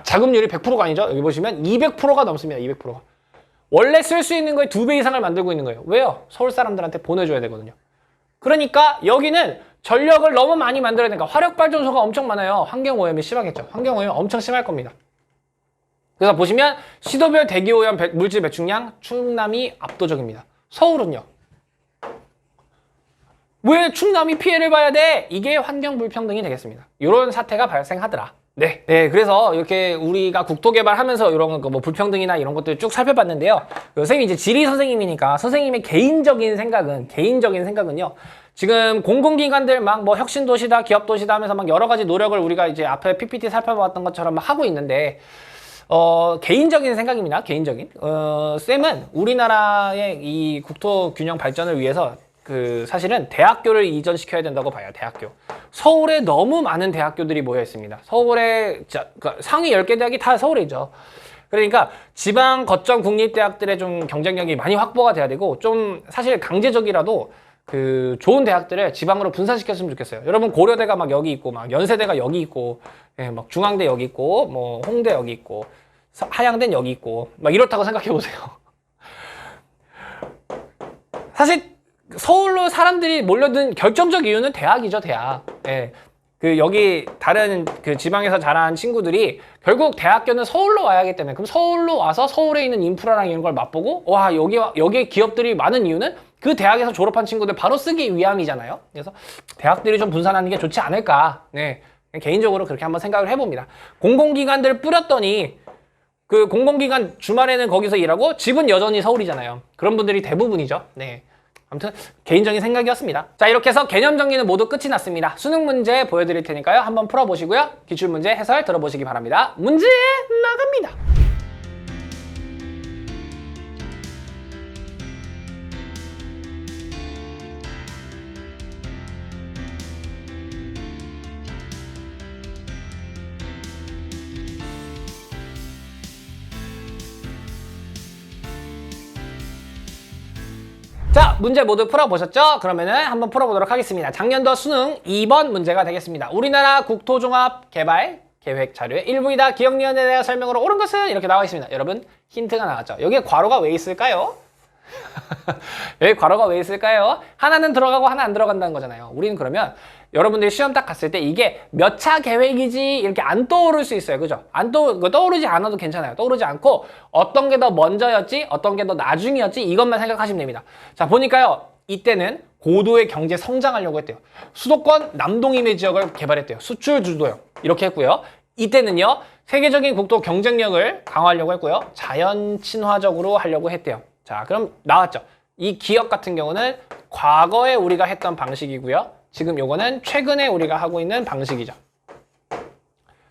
자급률이 100%가 아니죠. 여기 보시면 200%가 넘습니다. 200%가. 원래 쓸 수 있는 거의 2배 이상을 만들고 있는 거예요. 왜요? 서울 사람들한테 보내줘야 되거든요. 그러니까 여기는 전력을 너무 많이 만들어야 되니까 화력발전소가 엄청 많아요. 환경오염이 심하겠죠. 환경오염이 엄청 심할 겁니다. 그래서 보시면 시도별 대기오염 물질 배출량 충남이 압도적입니다. 서울은요. 왜 충남이 피해를 봐야 돼? 이게 환경 불평등이 되겠습니다. 이런 사태가 발생하더라. 네. 그래서 이렇게 우리가 국토개발하면서 이런 거 뭐 불평등이나 이런 것들 쭉 살펴봤는데요. 선생님이 이제 지리 선생님이니까 선생님의 개인적인 생각은요. 지금 공공기관들 막 뭐 혁신도시다, 기업도시다 하면서 막 여러 가지 노력을 우리가 이제 앞에 PPT 살펴봤던 것처럼 막 하고 있는데 개인적인 생각입니다. 개인적인. 쌤은 우리나라의 이 국토 균형 발전을 위해서 사실은 대학교를 이전시켜야 된다고 봐요. 대학교. 서울에 너무 많은 대학교들이 모여 있습니다. 서울에 상위 10개 대학이 다 서울에 있죠. 그러니까 지방 거점 국립대학들의 좀 경쟁력이 많이 확보가 돼야 되고 좀 사실 강제적이라도 좋은 대학들을 지방으로 분산시켰으면 좋겠어요. 여러분 고려대가 막 여기 있고 막 연세대가 여기 있고 막 중앙대 여기 있고 뭐 홍대 여기 있고 하양대는 여기 있고 막 이렇다고 생각해 보세요. 사실 서울로 사람들이 몰려든 결정적 이유는 대학이죠, 대학. 여기 다른 지방에서 자란 친구들이 결국 대학교는 서울로 와야 하기 때문에 그럼 서울로 와서 서울에 있는 인프라랑 이런 걸 맛보고 와 여기에 기업들이 많은 이유는 그 대학에서 졸업한 친구들 바로 쓰기 위함이잖아요. 그래서 대학들이 좀 분산하는 게 좋지 않을까. 개인적으로 그렇게 한번 생각을 해봅니다. 공공기관들 뿌렸더니 공공기관 주말에는 거기서 일하고 집은 여전히 서울이잖아요. 그런 분들이 대부분이죠. 아무튼 개인적인 생각이었습니다. 자, 이렇게 해서 개념 정리는 모두 끝이 났습니다. 수능 문제 보여드릴 테니까요. 한번 풀어보시고요. 기출문제 해설 들어보시기 바랍니다. 문제 나갑니다. 자, 문제 모두 풀어보셨죠? 그러면은 한번 풀어보도록 하겠습니다. 작년도 수능 2번 문제가 되겠습니다. 우리나라 국토종합개발 계획 자료의 일부이다. 기억리언에 대한 설명으로 옳은 것은 이렇게 나와 있습니다. 여러분 힌트가 나왔죠? 여기에 괄호가 왜 있을까요? 여기 괄호가 왜 있을까요? 하나는 들어가고 하나 안 들어간다는 거잖아요. 우리는 그러면 여러분들이 시험 딱 갔을 때 이게 몇 차 계획이지 이렇게 안 떠오를 수 있어요. 그죠? 떠오르지 않아도 괜찮아요. 떠오르지 않고 어떤 게 더 먼저였지, 어떤 게 더 나중이었지 이것만 생각하시면 됩니다. 자, 보니까요. 이때는 고도의 경제 성장하려고 했대요. 수도권 남동임의 지역을 개발했대요. 수출 주도형 이렇게 했고요. 이때는요. 세계적인 국도 경쟁력을 강화하려고 했고요. 자연 친화적으로 하려고 했대요. 자, 그럼 나왔죠. 이 기억 같은 경우는 과거에 우리가 했던 방식이고요. 지금 요거는 최근에 우리가 하고 있는 방식이죠.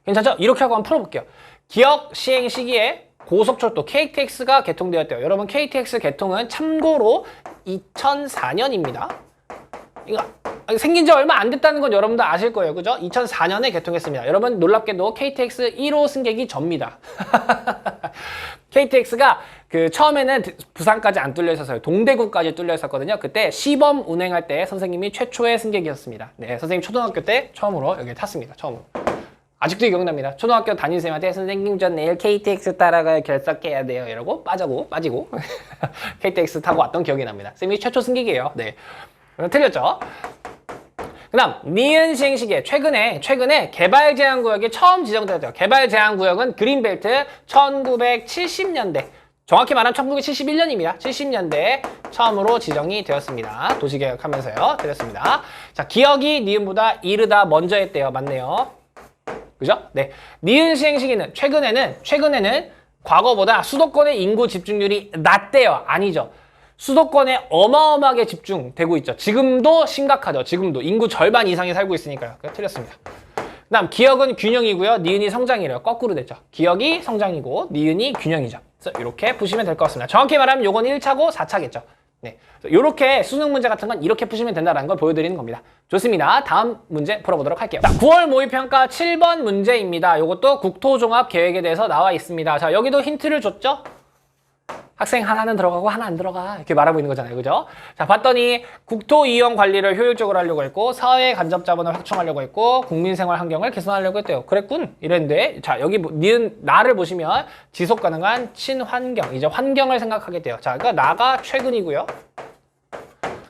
괜찮죠? 이렇게 하고 한번 풀어볼게요. 기억 시행 시기에 고속철도 KTX가 개통되었대요. 여러분 KTX 개통은 참고로 2004년입니다. 이거 생긴 지 얼마 안 됐다는 건 여러분도 아실 거예요. 그죠? 2004년에 개통했습니다. 여러분 놀랍게도 KTX 1호 승객이 접니다. KTX가 처음에는 부산까지 안 뚫려 있었어요. 동대구까지 뚫려 있었거든요. 그때 시범 운행할 때 선생님이 최초의 승객이었습니다. 네, 선생님 초등학교 때 처음으로 여기 탔습니다. 처음으로. 아직도 기억납니다. 초등학교 담임선생님한테 선생님 저 내일 KTX 따라가요. 결석해야 돼요. 이러고 빠지고 KTX 타고 왔던 기억이 납니다. 선생님이 최초 승객이에요. 네, 틀렸죠? 그 다음 니은 시행 시기에 최근에 개발 제한 구역이 처음 지정되었대요. 개발 제한 구역은 그린벨트 1970년대 정확히 말하면 1971년입니다. 70년대에 처음으로 지정이 되었습니다. 도시개혁하면서요. 되었습니다. 자, 기억이 니은보다 이르다 먼저 했대요. 맞네요. 그죠? 네. 니은 시행 시기는 최근에는 과거보다 수도권의 인구 집중률이 낮대요. 아니죠. 수도권에 어마어마하게 집중되고 있죠. 지금도 심각하죠. 지금도 인구 절반 이상이 살고 있으니까요. 틀렸습니다. 그 다음 기억은 균형이고요. 니은이 성장이래요. 거꾸로 됐죠. 기억이 성장이고 니은이 균형이죠. 그래서 이렇게 푸시면 될 것 같습니다. 정확히 말하면 요건 1차고 4차겠죠. 네, 이렇게 수능 문제 같은 건 이렇게 푸시면 된다는 걸 보여드리는 겁니다. 좋습니다. 다음 문제 풀어보도록 할게요. 자, 9월 모의평가 7번 문제입니다. 이것도 국토종합계획에 대해서 나와 있습니다. 자, 여기도 힌트를 줬죠? 학생 하나는 들어가고 하나 안 들어가 이렇게 말하고 있는 거잖아요. 그죠? 자, 봤더니 국토 이용 관리를 효율적으로 하려고 했고 사회 간접 자본을 확충하려고 했고 국민 생활 환경을 개선하려고 했대요. 그랬군. 이랬는데 자, 여기 니은 나를 보시면 지속 가능한 친환경 이제 환경을 생각하게 돼요. 자, 그러니까 나가 최근이고요.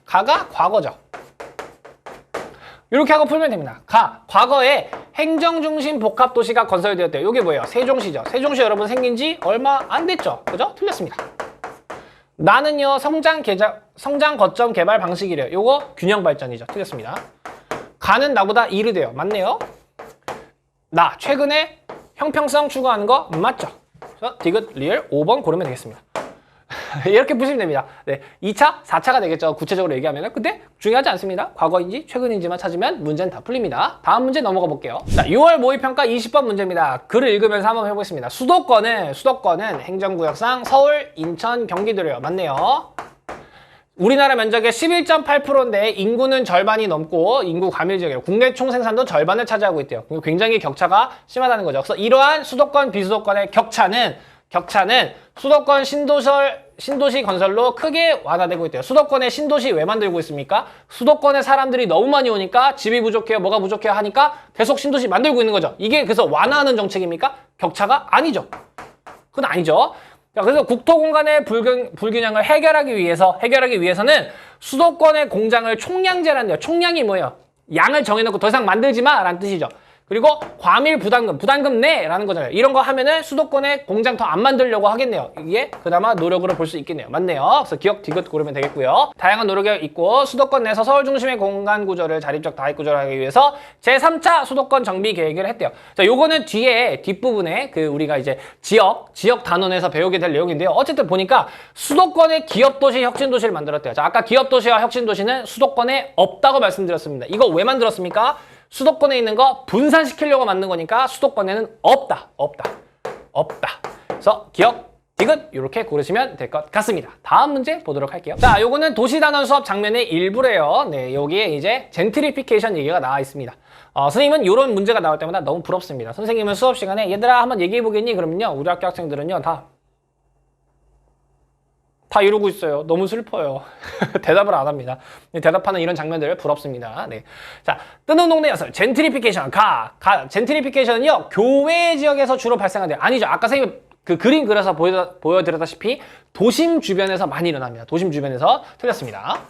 가가 과거죠. 이렇게 하고 풀면 됩니다. 과거에 행정중심 복합도시가 건설되었대요. 이게 뭐예요? 세종시죠. 세종시 여러분 생긴 지 얼마 안 됐죠? 그죠? 틀렸습니다. 나는요, 성장 거점 개발 방식이래요. 요거 균형 발전이죠. 틀렸습니다. 가는 나보다 이르대요. 맞네요. 나, 최근에 형평성 추구하는 거 맞죠? 그래서 디귿, 리을 5번 고르면 되겠습니다. 이렇게 보시면 됩니다. 네, 2차, 4차가 되겠죠. 구체적으로 얘기하면. 근데 중요하지 않습니다. 과거인지 최근인지만 찾으면 문제는 다 풀립니다. 다음 문제 넘어가 볼게요. 자, 6월 모의평가 20번 문제입니다. 글을 읽으면서 한번 해보겠습니다. 수도권은 행정구역상 서울, 인천, 경기도래요. 맞네요. 우리나라 면적의 11.8%인데 인구는 절반이 넘고 인구 과밀 지역이에요. 국내 총생산도 절반을 차지하고 있대요. 굉장히 격차가 심하다는 거죠. 그래서 이러한 수도권, 비수도권의 격차는 수도권 신도시 건설로 크게 완화되고 있대요. 수도권에 신도시 왜 만들고 있습니까? 수도권에 사람들이 너무 많이 오니까 집이 부족해요. 뭐가 부족해요 하니까 계속 신도시 만들고 있는 거죠. 이게 그래서 완화하는 정책입니까? 격차가 아니죠. 그건 아니죠. 자, 그래서 국토 공간의 불균형을 해결하기 위해서는 수도권의 공장을 총량제라는데요. 총량이 뭐예요? 양을 정해놓고 더 이상 만들지 마 라는 뜻이죠. 그리고 과밀 부담금 내라는 거잖아요. 이런 거 하면은 수도권에 공장 더 안 만들려고 하겠네요. 이게 그나마 노력으로 볼 수 있겠네요. 맞네요. 그래서 기억 디귿 고르면 되겠고요. 다양한 노력이 있고 수도권 내에서 서울 중심의 공간 구조를 자립적 다익 구조를 하기 위해서 제3차 수도권 정비 계획을 했대요. 자, 요거는 뒤에 뒷부분에 우리가 이제 지역 단원에서 배우게 될 내용인데요. 어쨌든 보니까 수도권의 기업도시, 혁신도시를 만들었대요. 자, 아까 기업도시와 혁신도시는 수도권에 없다고 말씀드렸습니다. 이거 왜 만들었습니까? 수도권에 있는 거 분산시키려고 만든 거니까 수도권에는 없다. 그래서 기억, 디귿 이렇게 고르시면 될 것 같습니다. 다음 문제 보도록 할게요. 자, 요거는 도시단원 수업 장면의 일부래요. 네, 여기에 이제 젠트리피케이션 얘기가 나와 있습니다. 선생님은 이런 문제가 나올 때마다 너무 부럽습니다. 선생님은 수업 시간에 얘들아 한번 얘기해 보겠니? 그러면요, 우리 학교 학생들은요 다 이러고 있어요. 너무 슬퍼요. 대답을 안 합니다. 대답하는 이런 장면들 부럽습니다. 네. 자, 뜨는 동네 연설. 젠트리피케이션. 젠트리피케이션은요, 교외 지역에서 주로 발생한대요. 아니죠. 아까 선생님 그 그림 그려서 보여드렸다시피 도심 주변에서 많이 일어납니다. 도심 주변에서 틀렸습니다.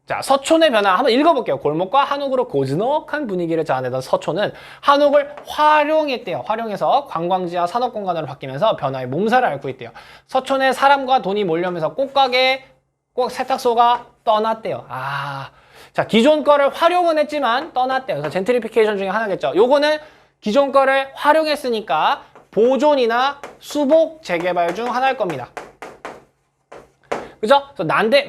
자, 서촌의 변화 한번 읽어볼게요. 골목과 한옥으로 고즈넉한 분위기를 자아내던 서촌은 한옥을 활용했대요. 활용해서 관광지와 산업공간으로 바뀌면서 변화의 몸살을 앓고 있대요. 서촌에 사람과 돈이 몰려오면서 꽃가게, 세탁소가 떠났대요. 자, 기존 거를 활용은 했지만 떠났대요. 그래서 젠트리피케이션 중에 하나겠죠. 요거는 기존 거를 활용했으니까 보존이나 수복 재개발 중 하나일 겁니다. 그죠?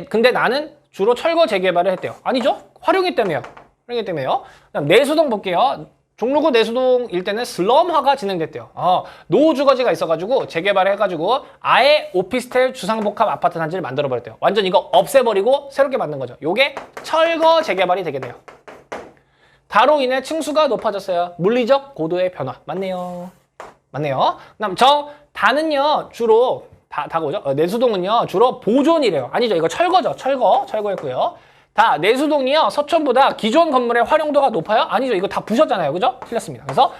근데 나는 주로 철거 재개발을 했대요. 아니죠? 활용했다며요. 그다음 내수동 볼게요. 종로구 내수동 일대는 슬럼화가 진행됐대요. 노후 주거지가 있어가지고 재개발해가지고 아예 오피스텔 주상복합 아파트 단지를 만들어버렸대요. 완전 이거 없애버리고 새롭게 만든 거죠. 요게 철거 재개발이 되겠네요. 다로 인해 층수가 높아졌어요. 물리적 고도의 변화. 맞네요. 그다음 다는요 주로 다고죠. 내수동은요 주로 보존이래요. 아니죠, 이거 철거죠. 철거했고요. 내수동이요 서촌보다 기존 건물의 활용도가 높아요. 아니죠, 이거 다 부셨잖아요. 그죠? 틀렸습니다. 그래서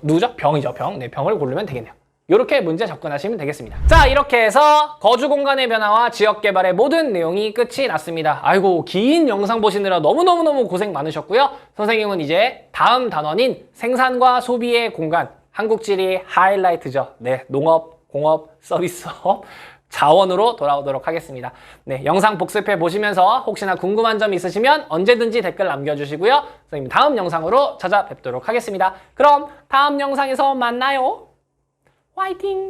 누구죠? 병이죠. 네, 병을 고르면 되겠네요. 이렇게 문제 접근하시면 되겠습니다. 자, 이렇게 해서 거주 공간의 변화와 지역 개발의 모든 내용이 끝이 났습니다. 아이고, 긴 영상 보시느라 너무너무 고생 많으셨고요. 선생님은 이제 다음 단원인 생산과 소비의 공간, 한국지리 하이라이트죠. 네, 농업, 공업, 서비스업, 자원으로 돌아오도록 하겠습니다. 네, 영상 복습해 보시면서 혹시나 궁금한 점 있으시면 언제든지 댓글 남겨주시고요. 선생님 다음 영상으로 찾아뵙도록 하겠습니다. 그럼 다음 영상에서 만나요. 화이팅!